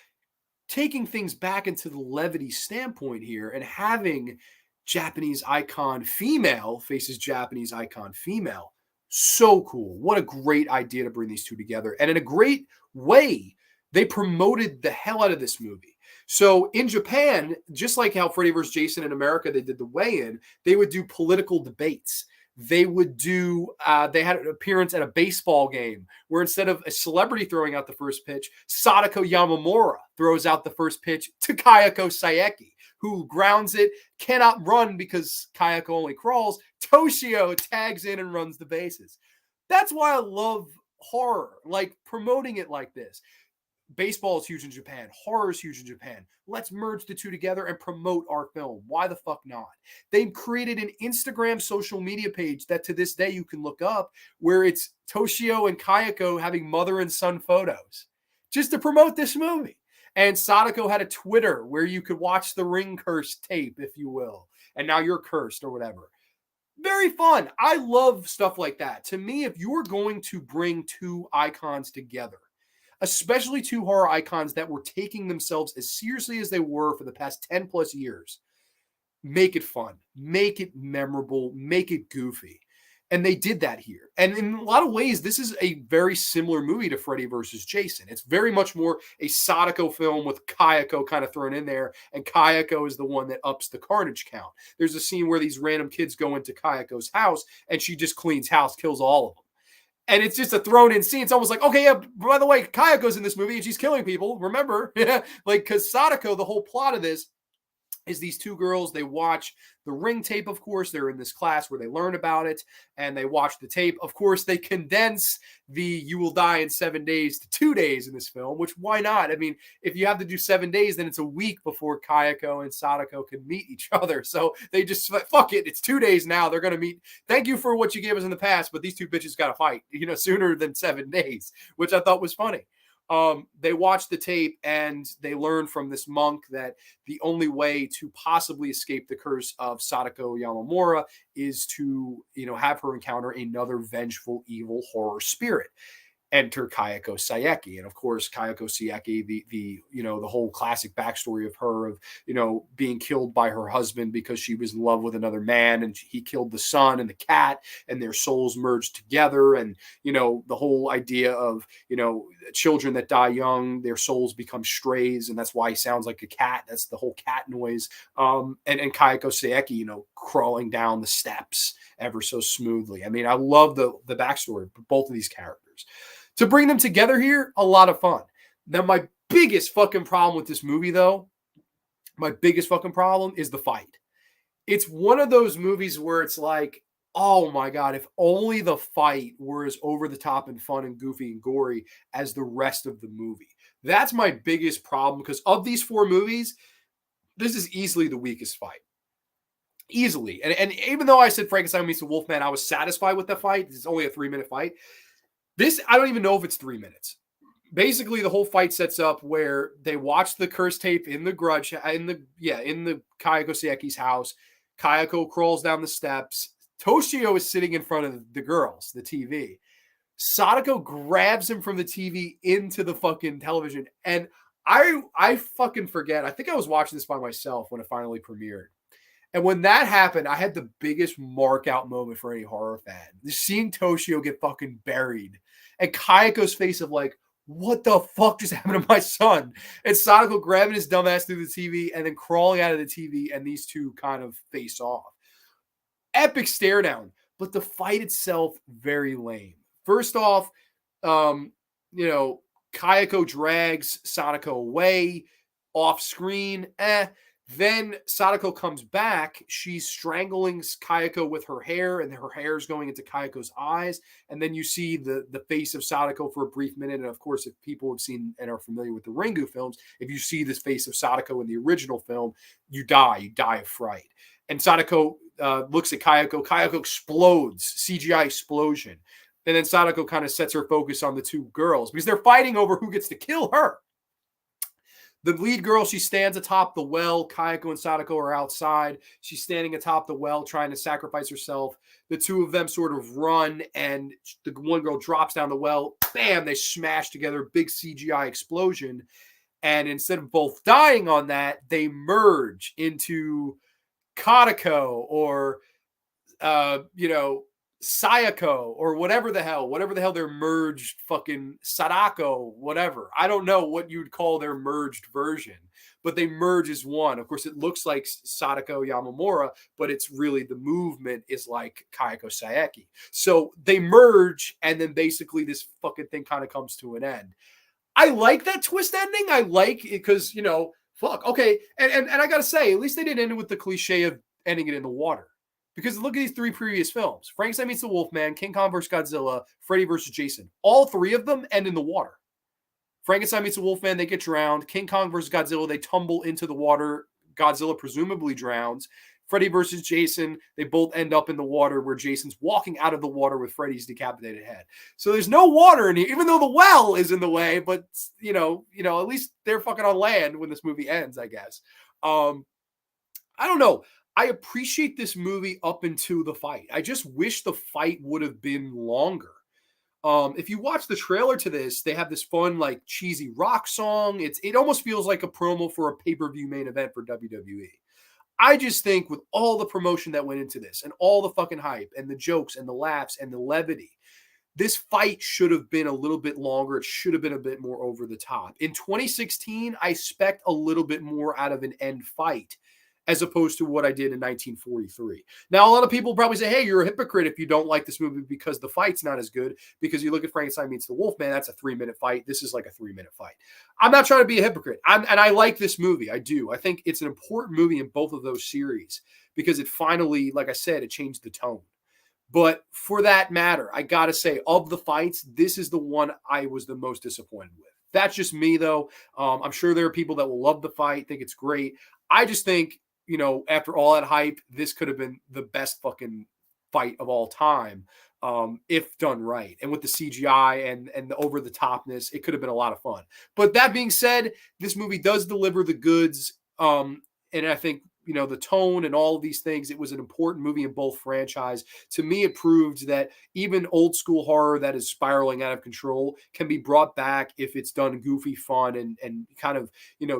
Taking things back into the levity standpoint here and having Japanese icon female faces Japanese icon female. So cool. What a great idea to bring these two together. And in a great way, they promoted the hell out of this movie. So in Japan, just like how Freddy vs. Jason in America, they did the weigh-in, they would do political debates. They would do, they had an appearance at a baseball game where instead of a celebrity throwing out the first pitch, Sadako Yamamura throws out the first pitch to Kayako Saeki, who grounds it, cannot run because Kayako only crawls. Toshio tags in and runs the bases. That's why I love horror, like promoting it like this. Baseball is huge in Japan. Horror is huge in Japan. Let's merge the two together and promote our film. Why the fuck not? They've created an Instagram social media page that to this day you can look up where it's Toshio and Kayako having mother and son photos just to promote this movie. And Sadako had a Twitter where you could watch the Ring Curse tape, if you will. And now you're cursed or whatever. Very fun. I love stuff like that. To me, if you're going to bring two icons together, especially two horror icons that were taking themselves as seriously as they were for the past 10 plus years, make it fun, make it memorable, make it goofy. And they did that here. And in a lot of ways, this is a very similar movie to Freddy vs. Jason. It's very much more a Sadako film with Kayako kind of thrown in there. And Kayako is the one that ups the carnage count. There's a scene where these random kids go into Kayako's house and she just cleans house, kills all of them. And it's just a thrown in scene. It's almost like, okay, yeah, by the way, Kayako's in this movie and she's killing people. Remember? Like, because Sadako, the whole plot of this is these two girls, they watch the Ring tape, of course. They're in this class where they learn about it, and they watch the tape. Of course, they condense the you will die in 7 days to 2 days in this film, which why not? I mean, if you have to do 7 days, then it's a week before Kayako and Sadako can meet each other. So they just, fuck it, it's 2 days now. They're going to meet. Thank you for what you gave us in the past, but these two bitches got to fight, sooner than 7 days, which I thought was funny. They watch the tape and they learn from this monk that the only way to possibly escape the curse of Sadako Yamamura is to, have her encounter another vengeful, evil horror spirit. Enter Kayako Saeki. And of course, Kayako Saeki, the whole classic backstory of her of, being killed by her husband because she was in love with another man and he killed the son and the cat and their souls merged together. And, the whole idea of, children that die young, their souls become strays. And that's why he sounds like a cat. That's the whole cat noise. And Kayako Saeki, crawling down the steps ever so smoothly. I mean, I love the backstory of both of these characters. To bring them together here, a lot of fun. Now, my biggest fucking problem with this movie, though, is the fight. It's one of those movies where it's like, oh my God, if only the fight were as over the top and fun and goofy and gory as the rest of the movie. That's my biggest problem, because of these four movies, this is easily the weakest fight. Easily. And even though I said Frankenstein Meets the Wolfman, I was satisfied with the fight. It's only a 3-minute fight. This, I don't even know if it's 3 minutes. Basically, the whole fight sets up where they watch the curse tape in the Grudge, in the Kayako Saeki's house. Kayako crawls down the steps. Toshio is sitting in front of the girls, the TV. Sadako grabs him from the TV into the fucking television. And I fucking forget. I think I was watching this by myself when it finally premiered. And when that happened, I had the biggest mark out moment for any horror fan. Just seeing Toshio get fucking buried. And Kayako's face of like, what the fuck just happened to my son? It's Sadako grabbing his dumbass through the TV and then crawling out of the TV, and these two kind of face off. Epic stare down, but the fight itself, very lame. First off, you know, Kayako drags Sadako away off screen. Then Sadako comes back. She's strangling Kayako with her hair, and her hair is going into Kayako's eyes. And then you see the face of Sadako for a brief minute. And of course, if people have seen and are familiar with the Ringu films, if you see this face of Sadako in the original film, you die. You die of fright. And Sadako looks at Kayako. Kayako explodes, CGI explosion. And then Sadako kind of sets her focus on the two girls because they're fighting over who gets to kill her. The lead girl, she stands atop the well. Kayako and Sadako are outside. She's standing atop the well trying to sacrifice herself. The two of them sort of run, and the one girl drops down the well. Bam, they smash together. Big CGI explosion. And instead of both dying on that, they merge into Sadako or, Sayako or whatever the hell their merged fucking Sadako, whatever. I don't know what you'd call their merged version, but they merge as one. Of course, it looks like Sadako Yamamura, but it's really the movement is like Kayako Saeki. So they merge, and then basically this fucking thing kind of comes to an end. I like that twist ending. I like it because, fuck. Okay. And I got to say, at least they didn't end it with the cliche of ending it in the water. Because look at these three previous films. Frankenstein Meets the Wolfman, King Kong vs. Godzilla, Freddy vs. Jason. All three of them end in the water. Frankenstein Meets the Wolfman, they get drowned. King Kong vs. Godzilla, they tumble into the water. Godzilla presumably drowns. Freddy versus Jason, they both end up in the water where Jason's walking out of the water with Freddy's decapitated head. So there's no water in here, even though the well is in the way, but, at least they're fucking on land when this movie ends, I guess. I don't know. I appreciate this movie up into the fight. I just wish the fight would have been longer. If you watch the trailer to this, they have this fun, like, cheesy rock song. It almost feels like a promo for a pay-per-view main event for WWE. I just think with all the promotion that went into this and all the fucking hype and the jokes and the laughs and the levity, this fight should have been a little bit longer. It should have been a bit more over the top. In 2016, I expect a little bit more out of an end fight as opposed to what I did in 1943. Now, a lot of people probably say, hey, you're a hypocrite if you don't like this movie because the fight's not as good, because you look at Frankenstein Meets the Wolfman, that's a 3-minute fight. This is like a 3-minute fight. I'm not trying to be a hypocrite. And I like this movie. I do. I think it's an important movie in both of those series because it finally, like I said, it changed the tone. But for that matter, I got to say, of the fights, this is the one I was the most disappointed with. That's just me, though. I'm sure there are people that will love the fight, think it's great. I just think, after all that hype, this could have been the best fucking fight of all time if done right. And with the CGI and the over-the-topness, it could have been a lot of fun. But that being said, this movie does deliver the goods. And I think, the tone and all of these things, it was an important movie in both franchise. To me, it proved that even old school horror that is spiraling out of control can be brought back if it's done goofy, fun, and kind of,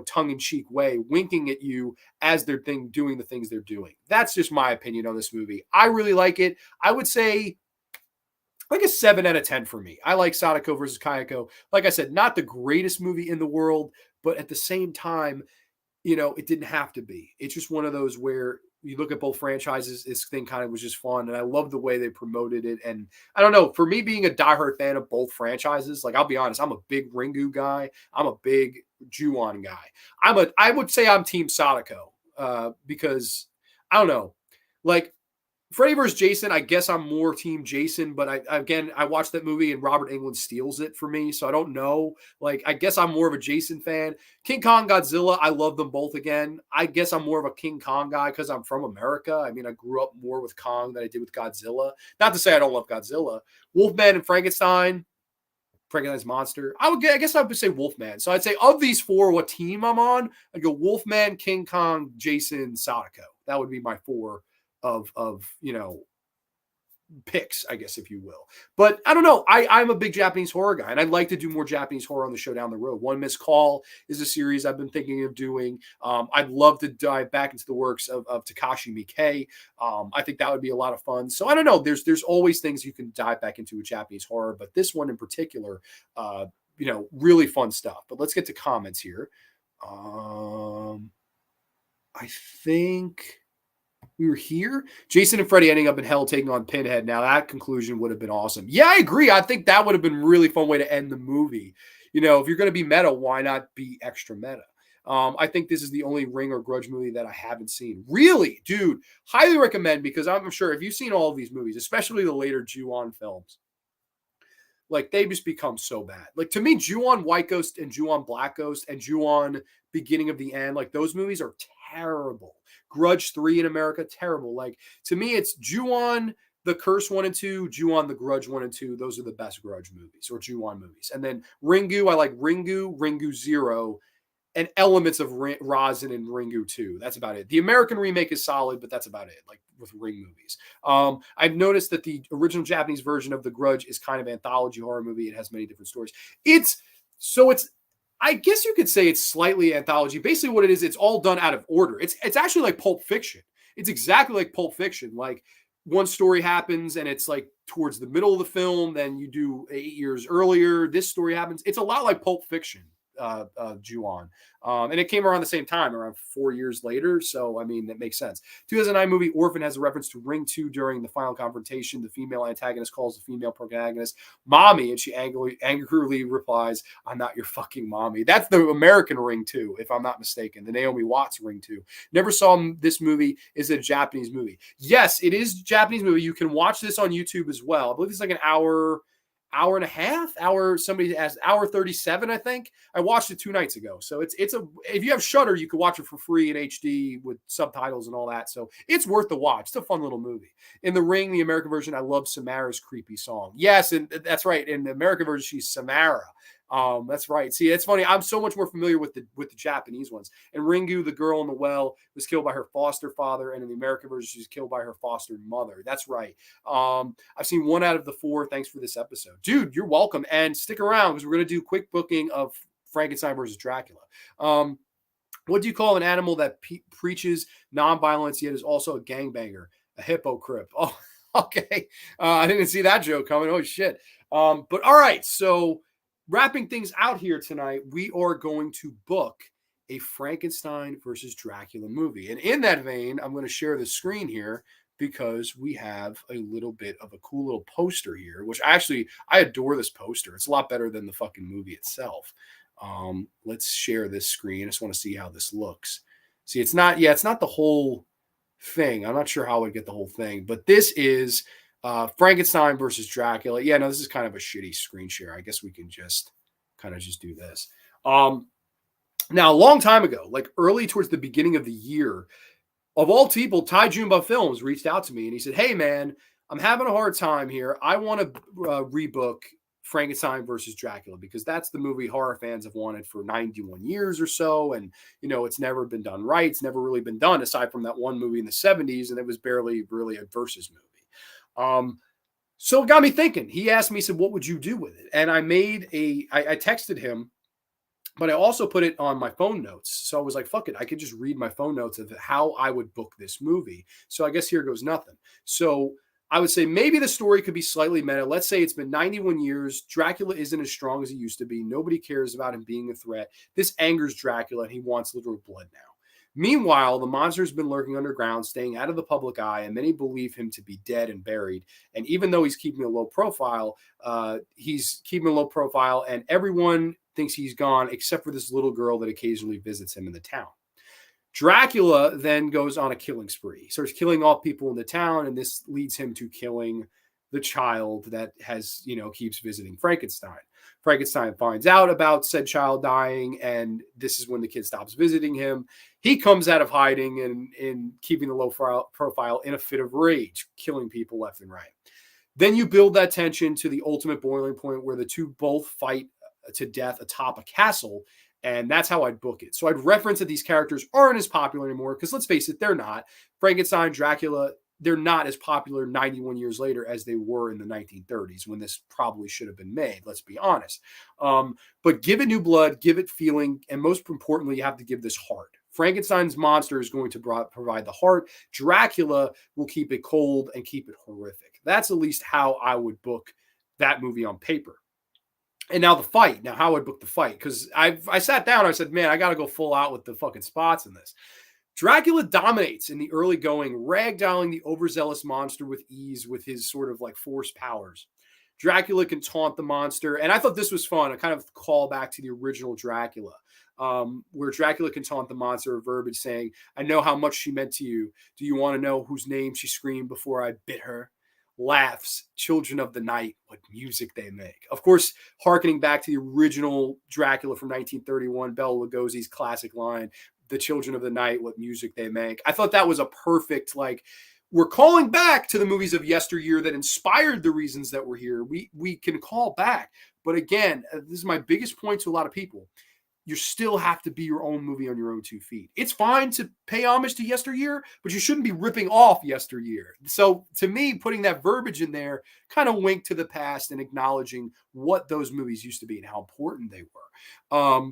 tongue-in-cheek way, winking at you as they're doing the things they're doing. That's just my opinion on this movie. I really like it. I would say like a 7 out of 10 for me. I like Sadako versus Kayako. Like I said, not the greatest movie in the world, but at the same time, it didn't have to be. It's just one of those where you look at both franchises, this thing kind of was just fun. And I love the way they promoted it. And I don't know, for me being a diehard fan of both franchises, like I'll be honest, I'm a big Ringu guy. I'm a big Ju-on guy. I would say I'm team Sadako because I don't know, like Freddy vs. Jason, I guess I'm more team Jason, but I watched that movie and Robert Englund steals it for me, so I don't know. Like, I guess I'm more of a Jason fan. King Kong, Godzilla, I love them both again. I guess I'm more of a King Kong guy because I'm from America. I mean, I grew up more with Kong than I did with Godzilla. Not to say I don't love Godzilla. Wolfman and Frankenstein's monster. I guess I would say Wolfman. So I'd say of these four, what team I'm on, I'd go Wolfman, King Kong, Jason, Sadako. That would be my four of picks, I guess, if you will. But I don't know. I'm a big Japanese horror guy, and I'd like to do more Japanese horror on the show down the road. One Missed Call is a series I've been thinking of doing. I'd love to dive back into the works of Takashi Miike. I think that would be a lot of fun. So I don't know. There's always things you can dive back into with Japanese horror, but this one in particular, really fun stuff. But let's get to comments here. I think we were here. Jason and Freddie ending up in hell taking on Pinhead. Now that conclusion would have been awesome. Yeah, I agree. I think that would have been a really fun way to end the movie. If you're going to be meta, why not be extra meta? I think this is the only Ring or Grudge movie that I haven't seen. Really, dude, highly recommend, because I'm sure if you've seen all of these movies, especially the later Ju-on films, like they just become so bad. Like to me, Ju-on White Ghost and Ju-on Black Ghost and Ju-on Beginning of the End, like those movies are terrible. Grudge 3 in America, terrible. Like to me, it's Ju-on The Curse 1 and 2, Ju-on The Grudge 1 and 2. Those are the best Grudge movies or Ju-on movies. And then Ringu, I like Ringu 0, and elements of Rosin and Ringu 2. That's about it. The American remake is solid, but that's about it, like with Ring movies. I've noticed that the original Japanese version of The Grudge is kind of anthology horror movie. It has many different stories. I guess you could say it's slightly anthology. Basically what it is, it's all done out of order. It's actually like Pulp Fiction. It's exactly like Pulp Fiction. Like one story happens and it's like towards the middle of the film. Then you do 8 years earlier, this story happens. It's a lot like Pulp Fiction. Ju-on. And it came around the same time, around 4 years later. So, I mean, that makes sense. 2009 movie Orphan has a reference to Ring 2 during the final confrontation. The female antagonist calls the female protagonist mommy, and she angrily replies, "I'm not your fucking mommy." That's the American Ring 2, if I'm not mistaken. The Naomi Watts Ring 2. Never saw this movie. Is it a Japanese movie? Yes, it is a Japanese movie. You can watch this on YouTube as well. I believe it's like an hour and a half, somebody asked, hour 37, I think. I watched it 2 nights ago. So if you have Shudder, you can watch it for free in HD with subtitles and all that. So it's worth the watch. It's a fun little movie. In The Ring, the American version, I love Samara's creepy song. Yes, and that's right. In the American version, she's Samara. That's right. See, it's funny. I'm so much more familiar with the Japanese ones. And Ringu, the girl in the well, was killed by her foster father, and in the American version, she's killed by her foster mother. That's right. I've seen 1 out of the 4. Thanks for this episode, dude. You're welcome, and stick around because we're gonna do quick booking of Frankenstein versus Dracula. What do you call an animal that preaches nonviolence yet is also a gangbanger? A hippocrypt. Oh, okay. I didn't see that joke coming. Oh shit. But all right, so. Wrapping things out here tonight, we are going to book a Frankenstein versus Dracula movie. And in that vein, I'm going to share the screen here because we have a little bit of a cool little poster here, which I adore this poster. It's a lot better than the fucking movie itself. Let's share this screen. I just want to see how this looks. See, it's not the whole thing. I'm not sure how I would get the whole thing, but this is Frankenstein versus Dracula. Yeah, no, this is kind of a shitty screen share. I guess we can just do this. Now, a long time ago, like early towards the beginning of the year, of all people, Ty Junba Films reached out to me and he said, "Hey, man, I'm having a hard time here. I want to rebook Frankenstein versus Dracula because that's the movie horror fans have wanted for 91 years or so. And, it's never been done right. It's never really been done aside from that one movie in the 70s. And it was barely really a versus movie. So it got me thinking. He asked me, he said, "What would you do with it?" And I texted him, but I also put it on my phone notes. So I was like, fuck it. I could just read my phone notes of how I would book this movie. So I guess here goes nothing. So I would say maybe the story could be slightly meta. Let's say it's been 91 years. Dracula isn't as strong as he used to be. Nobody cares about him being a threat. This angers Dracula and he wants literal blood now. Meanwhile, the monster's been lurking underground, staying out of the public eye, and many believe him to be dead and buried. And even though he's keeping a low profile, and everyone thinks he's gone except for this little girl that occasionally visits him in the town. Dracula then goes on a killing spree. He starts killing all people in the town, and this leads him to killing the child that keeps visiting Frankenstein. Frankenstein finds out about said child dying, and this is when the kid stops visiting him. He comes out of hiding and keeping the low profile in a fit of rage, killing people left and right. Then you build that tension to the ultimate boiling point where the two both fight to death atop a castle, and that's how I'd book it. So I'd reference that these characters aren't as popular anymore because let's face it, they're not. Frankenstein, Dracula, they're not as popular 91 years later as they were in the 1930s when this probably should have been made. Let's be honest. But give it new blood, give it feeling, and most importantly, you have to give this heart. Frankenstein's monster is going to provide the heart. Dracula will keep it cold and keep it horrific. That's at least how I would book that movie on paper. And now the fight. Now, how I book the fight? Because I sat down. I said, man, I got to go full out with the fucking spots in this. Dracula dominates in the early going, ragdolling the overzealous monster with ease with his sort of like force powers. Dracula can taunt the monster, and I thought this was fun. A kind of call back to the original Dracula, where Dracula can taunt the monster with verbiage saying, "I know how much she meant to you. Do you want to know whose name she screamed before I bit her?" Laughs, children of the night, what music they make. Of course, harkening back to the original Dracula from 1931, Bela Lugosi's classic line, the children of the night, what music they make. I thought that was a perfect, like, we're calling back to the movies of yesteryear that inspired the reasons that we're here. We can call back. But again, this is my biggest point to a lot of people. You still have to be your own movie on your own 2 feet. It's fine to pay homage to yesteryear, but you shouldn't be ripping off yesteryear. So to me, putting that verbiage in there kind of winked to the past and acknowledging what those movies used to be and how important they were.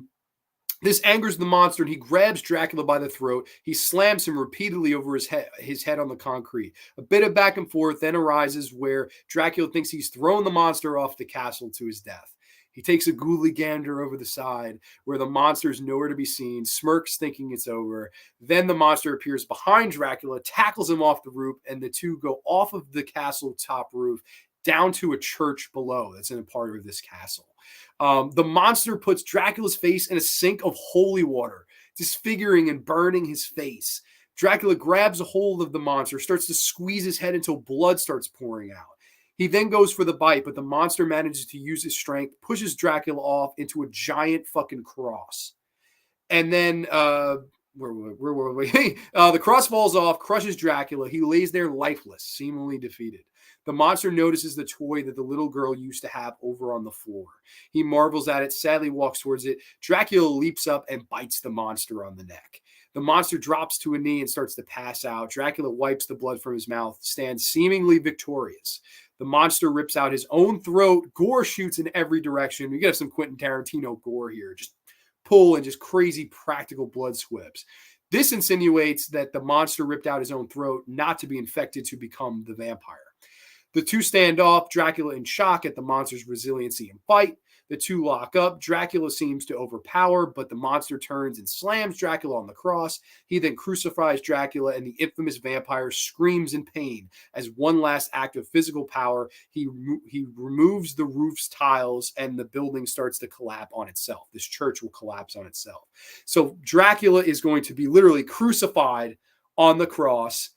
This angers the monster, and he grabs Dracula by the throat. He slams him repeatedly over his head on the concrete. A bit of back and forth then arises where Dracula thinks he's thrown the monster off the castle to his death. He takes a ghouly gander over the side where the monster is nowhere to be seen, smirks thinking it's over. Then the monster appears behind Dracula, tackles him off the roof, and the two go off of the castle top roof down to a church below that's in a part of this castle. The monster puts Dracula's face in a sink of holy water, disfiguring and burning his face. Dracula grabs a hold of the monster, starts to squeeze his head until blood starts pouring out. He then goes for the bite, but the monster manages to use his strength, pushes Dracula off into a giant fucking cross. And then, where were we? The cross falls off, crushes Dracula. He lays there lifeless, seemingly defeated. The monster notices the toy that the little girl used to have over on the floor. He marvels at it, sadly walks towards it. Dracula leaps up and bites the monster on the neck. The monster drops to a knee and starts to pass out. Dracula wipes the blood from his mouth, stands seemingly victorious. The monster rips out his own throat. Gore shoots in every direction. We get some Quentin Tarantino gore here. Just pull and just crazy practical blood squibs. This insinuates that the monster ripped out his own throat, not to be infected to become the vampire. The two stand off, Dracula in shock at the monster's resiliency and fight. The two lock up. Dracula seems to overpower, but the monster turns and slams Dracula on the cross. He then crucifies Dracula, and the infamous vampire screams in pain. As one last act of physical power, he removes the roof's tiles, and the building starts to collapse on itself. This church will collapse on itself. So Dracula is going to be literally crucified on the cross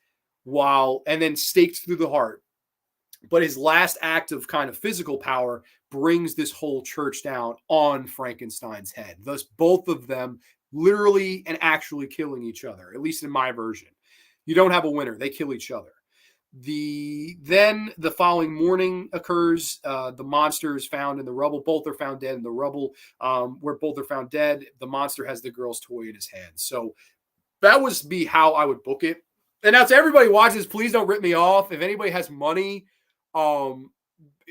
and then staked through the heart. But his last act of kind of physical power brings this whole church down on Frankenstein's head. Thus, both of them literally and actually killing each other, at least in my version. You don't have a winner. They kill each other. Then the following morning occurs. The monster is found in the rubble. Both are found dead in the rubble. Where both are found dead, the monster has the girl's toy in his hand. So that would be how I would book it. And now to everybody watching this, please don't rip me off. If anybody has money,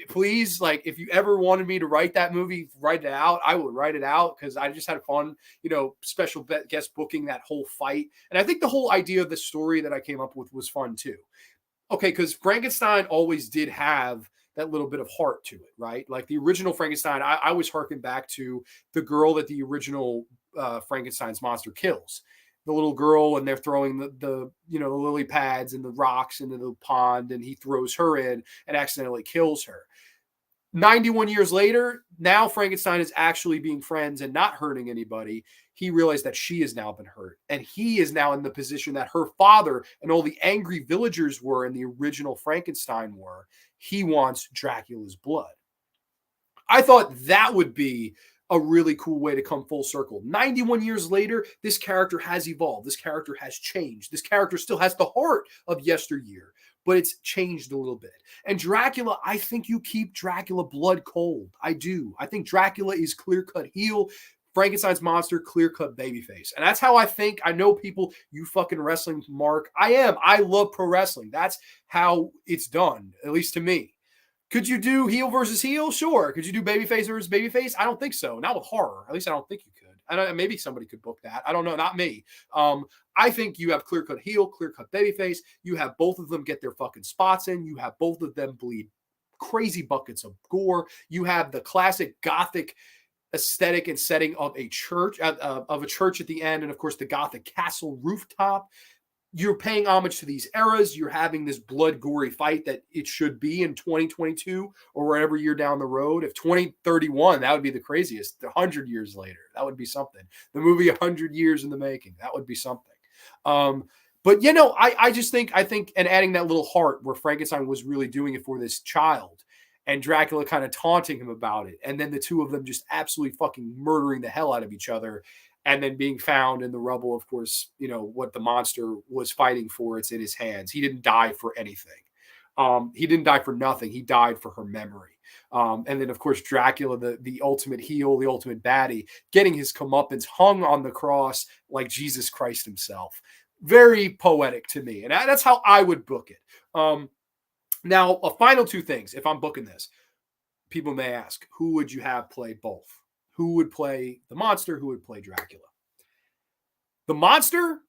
please, like, if you ever wanted me to write that movie, write it out. I would write it out because I just had fun, special guest booking that whole fight. And I think the whole idea of the story that I came up with was fun too. Okay, because Frankenstein always did have that little bit of heart to it, right? Like the original Frankenstein, I always harken back to the girl that the original Frankenstein's monster kills. The little girl, and they're throwing the lily pads and the rocks into the pond, and he throws her in and accidentally kills her. 91 years later, now Frankenstein is actually being friends and not hurting anybody. He realized that she has now been hurt, and he is now in the position that her father and all the angry villagers were in the original Frankenstein were. He wants Dracula's blood. I thought that would be a really cool way to come full circle. 91 years later, this character has evolved. This character has changed. This character still has the heart of yesteryear, but it's changed a little bit. And Dracula, I think you keep Dracula blood cold. I do. I think Dracula is clear-cut heel. Frankenstein's monster, clear-cut babyface. And that's how I think. I know people, you fucking wrestling mark. I am. I love pro wrestling. That's how it's done, at least to me. Could you do heel versus heel? Sure. Could you do babyface versus babyface? I don't think so. Not with horror. At least I don't think you could. I don't. Maybe somebody could book that. I don't know. Not me. I think you have clear-cut heel, clear-cut babyface. You have both of them get their fucking spots in. You have both of them bleed crazy buckets of gore. You have the classic Gothic aesthetic and setting of a church at the end, and of course the Gothic castle rooftop. You're paying homage to these eras. You're having this blood gory fight that it should be in 2022 or wherever year down the road. If 2031, that would be the craziest. 100 years later, that would be something. The movie 100 years in the making, that would be something. But I think, and adding that little heart where Frankenstein was really doing it for this child, and Dracula kind of taunting him about it, and then the two of them just absolutely fucking murdering the hell out of each other. And then being found in the rubble, of course, what the monster was fighting for, it's in his hands. He didn't die for anything. He didn't die for nothing. He died for her memory. And then, of course, Dracula, the ultimate heel, the ultimate baddie, getting his comeuppance, hung on the cross like Jesus Christ himself. Very poetic to me. And that's how I would book it. Now, a final two things. If I'm booking this, people may ask, who would you have play both? Who would play the monster? Who would play Dracula? The monster,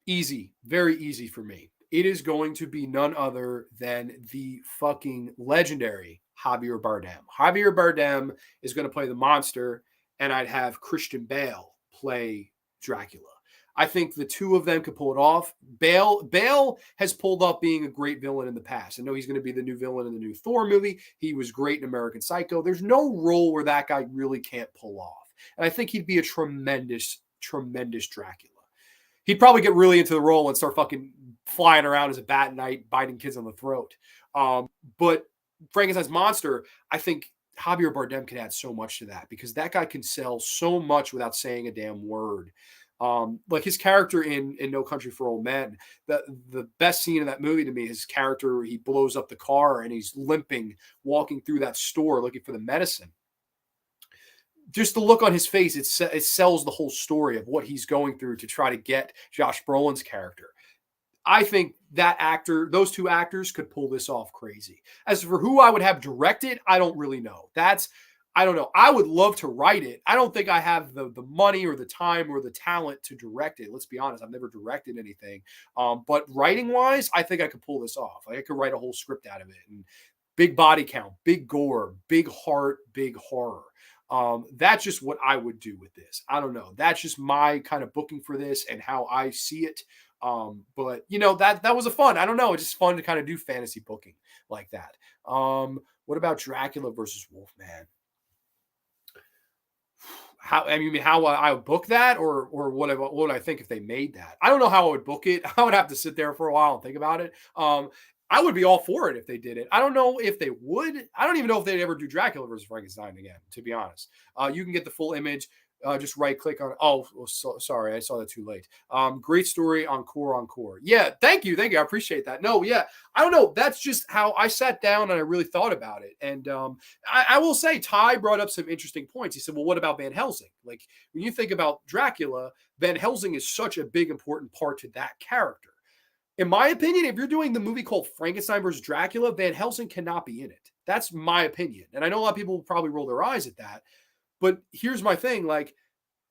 easy, very easy for me. It is going to be none other than the fucking legendary Javier Bardem. Javier Bardem is going to play the monster, and I'd have Christian Bale play Dracula. I think the two of them could pull it off. Bale has pulled off being a great villain in the past. I know he's going to be the new villain in the new Thor movie. He was great in American Psycho. There's no role where that guy really can't pull off. And I think he'd be a tremendous, tremendous Dracula. He'd probably get really into the role and start fucking flying around as a bat at night, biting kids on the throat. But Frankenstein's monster, I think Javier Bardem can add so much to that, because that guy can sell so much without saying a damn word. Like his character in No Country for Old Men, the best scene in that movie to me, his character, he blows up the car and he's limping, walking through that store looking for the medicine. Just the look on his face, it sells the whole story of what he's going through to try to get Josh Brolin's character. I think those two actors could pull this off crazy. As for who I would have directed, I don't really know. I don't know. I would love to write it. I don't think I have the money or the time or the talent to direct it. Let's be honest. I've never directed anything. But writing wise, I think I could pull this off. Like I could write a whole script out of it. And big body count, big gore, big heart, big horror. That's just what I would do with this. I don't know. That's just my kind of booking for this and how I see it. But that was a fun. I don't know. It's just fun to kind of do fantasy booking like that. What about Dracula versus Wolfman? How I would book that, or what would I think if they made that? I don't know how I would book it. I would have to sit there for a while and think about it. I would be all for it if they did it. I don't know if they would. I don't even know if they'd ever do Dracula versus Frankenstein again, to be honest. You can get the full image. Just right click on. Sorry, I saw that too late. Great story, encore. Yeah, thank you. I appreciate that. No, yeah, I don't know. That's just how I sat down and I really thought about it. And I will say, Ty brought up some interesting points. He said, "Well, what about Van Helsing? Like when you think about Dracula, Van Helsing is such a big important part to that character." In my opinion, if you're doing the movie called Frankenstein versus Dracula, Van Helsing cannot be in it. That's my opinion. And I know a lot of people will probably roll their eyes at that. But here's my thing. Like,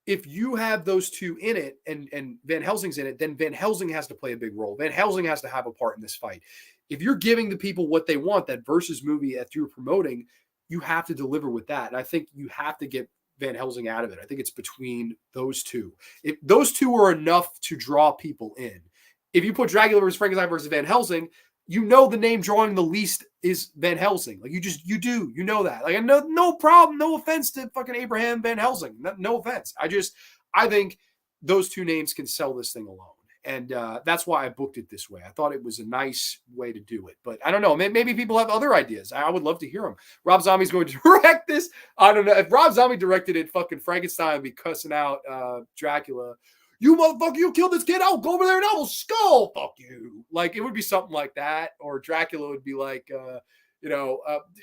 if you have those two in it and Van Helsing's in it, then Van Helsing has to play a big role. Van Helsing has to have a part in this fight. If you're giving the people what they want, that versus movie that you're promoting, you have to deliver with that. And I think you have to get Van Helsing out of it. I think it's between those two. If those two are enough to draw people in. If you put Dracula versus Frankenstein versus Van Helsing, the name drawing the least is Van Helsing. Like you know that. Like no problem, no offense to fucking Abraham Van Helsing. No offense. I think those two names can sell this thing alone. And that's why I booked it this way. I thought it was a nice way to do it. But I don't know. Maybe people have other ideas. I would love to hear them. Rob Zombie's going to direct this. I don't know. If Rob Zombie directed it, fucking Frankenstein would be cussing out Dracula. You motherfucker, you killed this kid. I'll go over there and I will skull. Fuck you. Like, it would be something like that. Or Dracula would be like,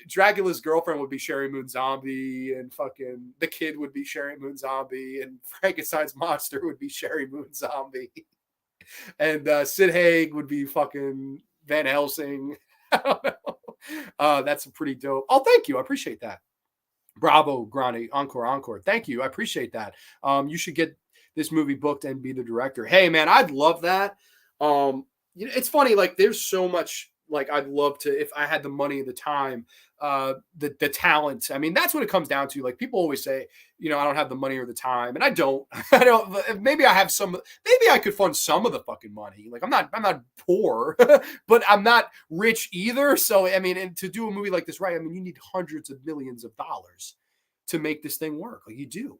Dracula's girlfriend would be Sherry Moon Zombie, and fucking the kid would be Sherry Moon Zombie, and Frankenstein's monster would be Sherry Moon Zombie. And Sid Haig would be fucking Van Helsing. I don't know. That's pretty dope. Oh, thank you. I appreciate that. Bravo, Grande. Encore. Thank you. I appreciate that. You should get this movie booked and be the director. Hey, man, I'd love that. It's funny. Like, there's so much like I'd love to, if I had the money and the time, the talent. I mean, that's what it comes down to. Like people always say, I don't have the money or the time, and I don't. I don't. Maybe I have some. Maybe I could fund some of the fucking money. Like I'm not poor, but I'm not rich either. So I mean, and to do a movie like this right, I mean, you need hundreds of millions of dollars to make this thing work. Like you do.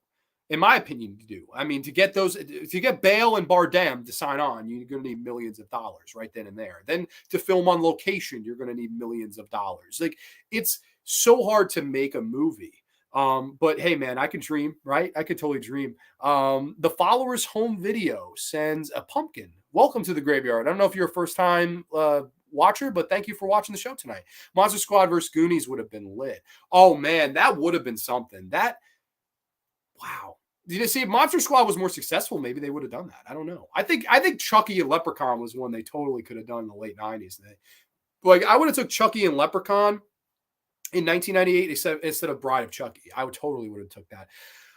In my opinion, you do. I mean, to get Bale and Bardem to sign on, you're going to need millions of dollars right then and there. Then to film on location, you're going to need millions of dollars. Like it's so hard to make a movie. But hey, man, I can dream, right? I could totally dream. The Followers Home Video sends a pumpkin. Welcome to the graveyard. I don't know if you're a first time watcher, but thank you for watching the show tonight. Monster Squad vs. Goonies would have been lit. Oh man, that would have been something. Wow. Did you see if Monster Squad was more successful? Maybe they would have done that. I don't know. I think Chucky and Leprechaun was one they totally could have done in the late 90s. Like I would have took Chucky and Leprechaun in 1998 instead of Bride of Chucky. I would have took that.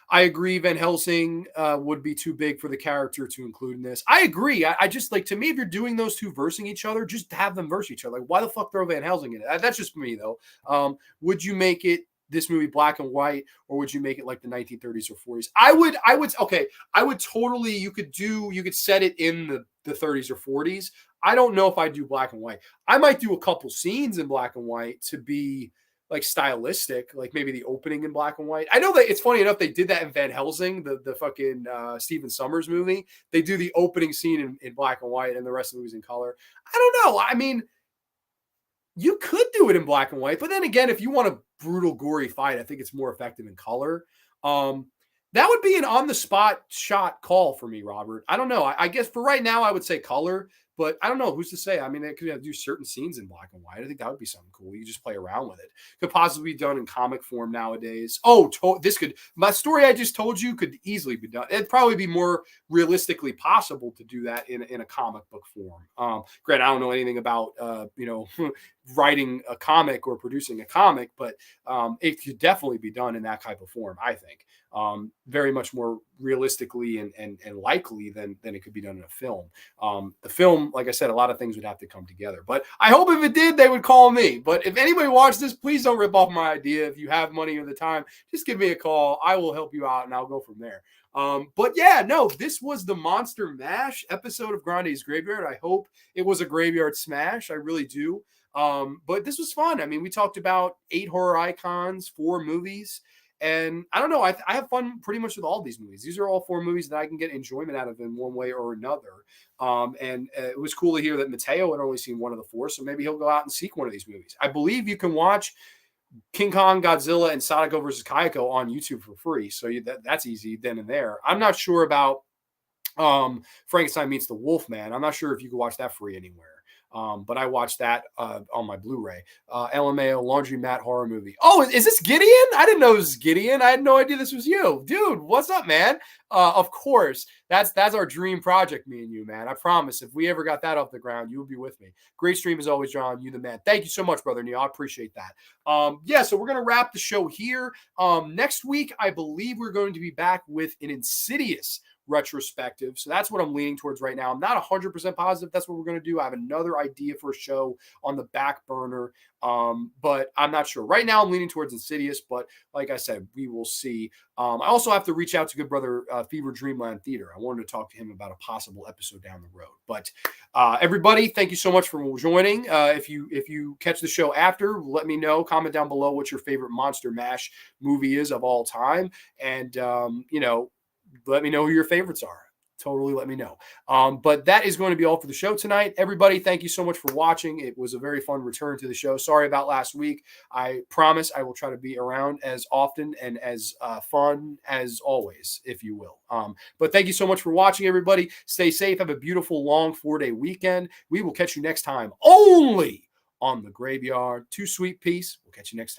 I agree Van Helsing would be too big for the character to include in this. I agree. I just like, to me, if you're doing those two versing each other, just have them verse each other. Like why the fuck throw Van Helsing in it? That's just me though. Would you make this movie black and white, or would you make it like the 1930s or 40s? I would totally, you could set it in the 30s or 40s. I don't know if I do black and white. I might do a couple scenes in black and white to be like stylistic, like maybe the opening in black and white. I know that it's funny enough, they did that in Van Helsing, the fucking Stephen Sommers movie. They do the opening scene in black and white and the rest of the movie's in color. I don't know. I mean, you could do it in black and white, but then again, if you want a brutal, gory fight, I think it's more effective in color. That would be an on-the-spot shot call for me, Robert. I don't know. I guess for right now, I would say color, but I don't know. Who's to say? I mean, they could do certain scenes in black and white. I think that would be something cool. You just play around with it. Could possibly be done in comic form nowadays. My story I just told you could easily be done. It'd probably be more realistically possible to do that in a comic book form. Granted, I don't know anything about, writing a comic or producing a comic, but it could definitely be done in that type of form, I think. Very much more realistically and likely than it could be done in a film. The film, like I said, a lot of things would have to come together. But I hope if it did, they would call me. But if anybody watched this, please don't rip off my idea. If you have money or the time, just give me a call. I will help you out, and I'll go from there. But yeah, no, this was the Monster Mash episode of Grande's Graveyard. I hope it was a graveyard smash. I really do. But this was fun. I mean, we talked about 8 horror icons, 4 movies. And I don't know, I have fun pretty much with all these movies. These are all 4 movies that I can get enjoyment out of in one way or another. And it was cool to hear that Mateo had only seen one of the 4, so maybe he'll go out and seek one of these movies. I believe you can watch King Kong, Godzilla, and Sadako versus Kayako on YouTube for free. So that's easy then and there. I'm not sure about Frankenstein Meets the Wolfman. I'm not sure if you can watch that free anywhere. But I watched that on my Blu-ray. LMAO Laundromat Horror Movie. Oh, is this Gideon? I didn't know this was Gideon. I had no idea this was you. Dude, what's up, man? Of course. That's our dream project, me and you, man. I promise. If we ever got that off the ground, you would be with me. Great stream as always, John. You the man. Thank you so much, brother Neil. I appreciate that. So we're going to wrap the show here. Next week, I believe we're going to be back with an Insidious retrospective. So that's what I'm leaning towards right now. I'm not 100% positive that's what we're going to do. I have another idea for a show on the back burner, but I'm not sure. Right now I'm leaning towards Insidious, but like I said, we will see. I also have to reach out to good brother Fever Dreamland Theater. I wanted to talk to him about a possible episode down the road. But everybody, thank you so much for joining. If you catch the show after, let me know. Comment down below what your favorite Monster Mash movie is of all time. And, let me know who your favorites are. Totally let me know. But that is going to be all for the show tonight. Everybody, thank you so much for watching. It was a very fun return to the show. Sorry about last week. I promise I will try to be around as often and as fun as always, if you will. But thank you so much for watching, everybody. Stay safe. Have a beautiful, long 4-day weekend. We will catch you next time only on The Graveyard. Too sweet. Peace. We'll catch you next time.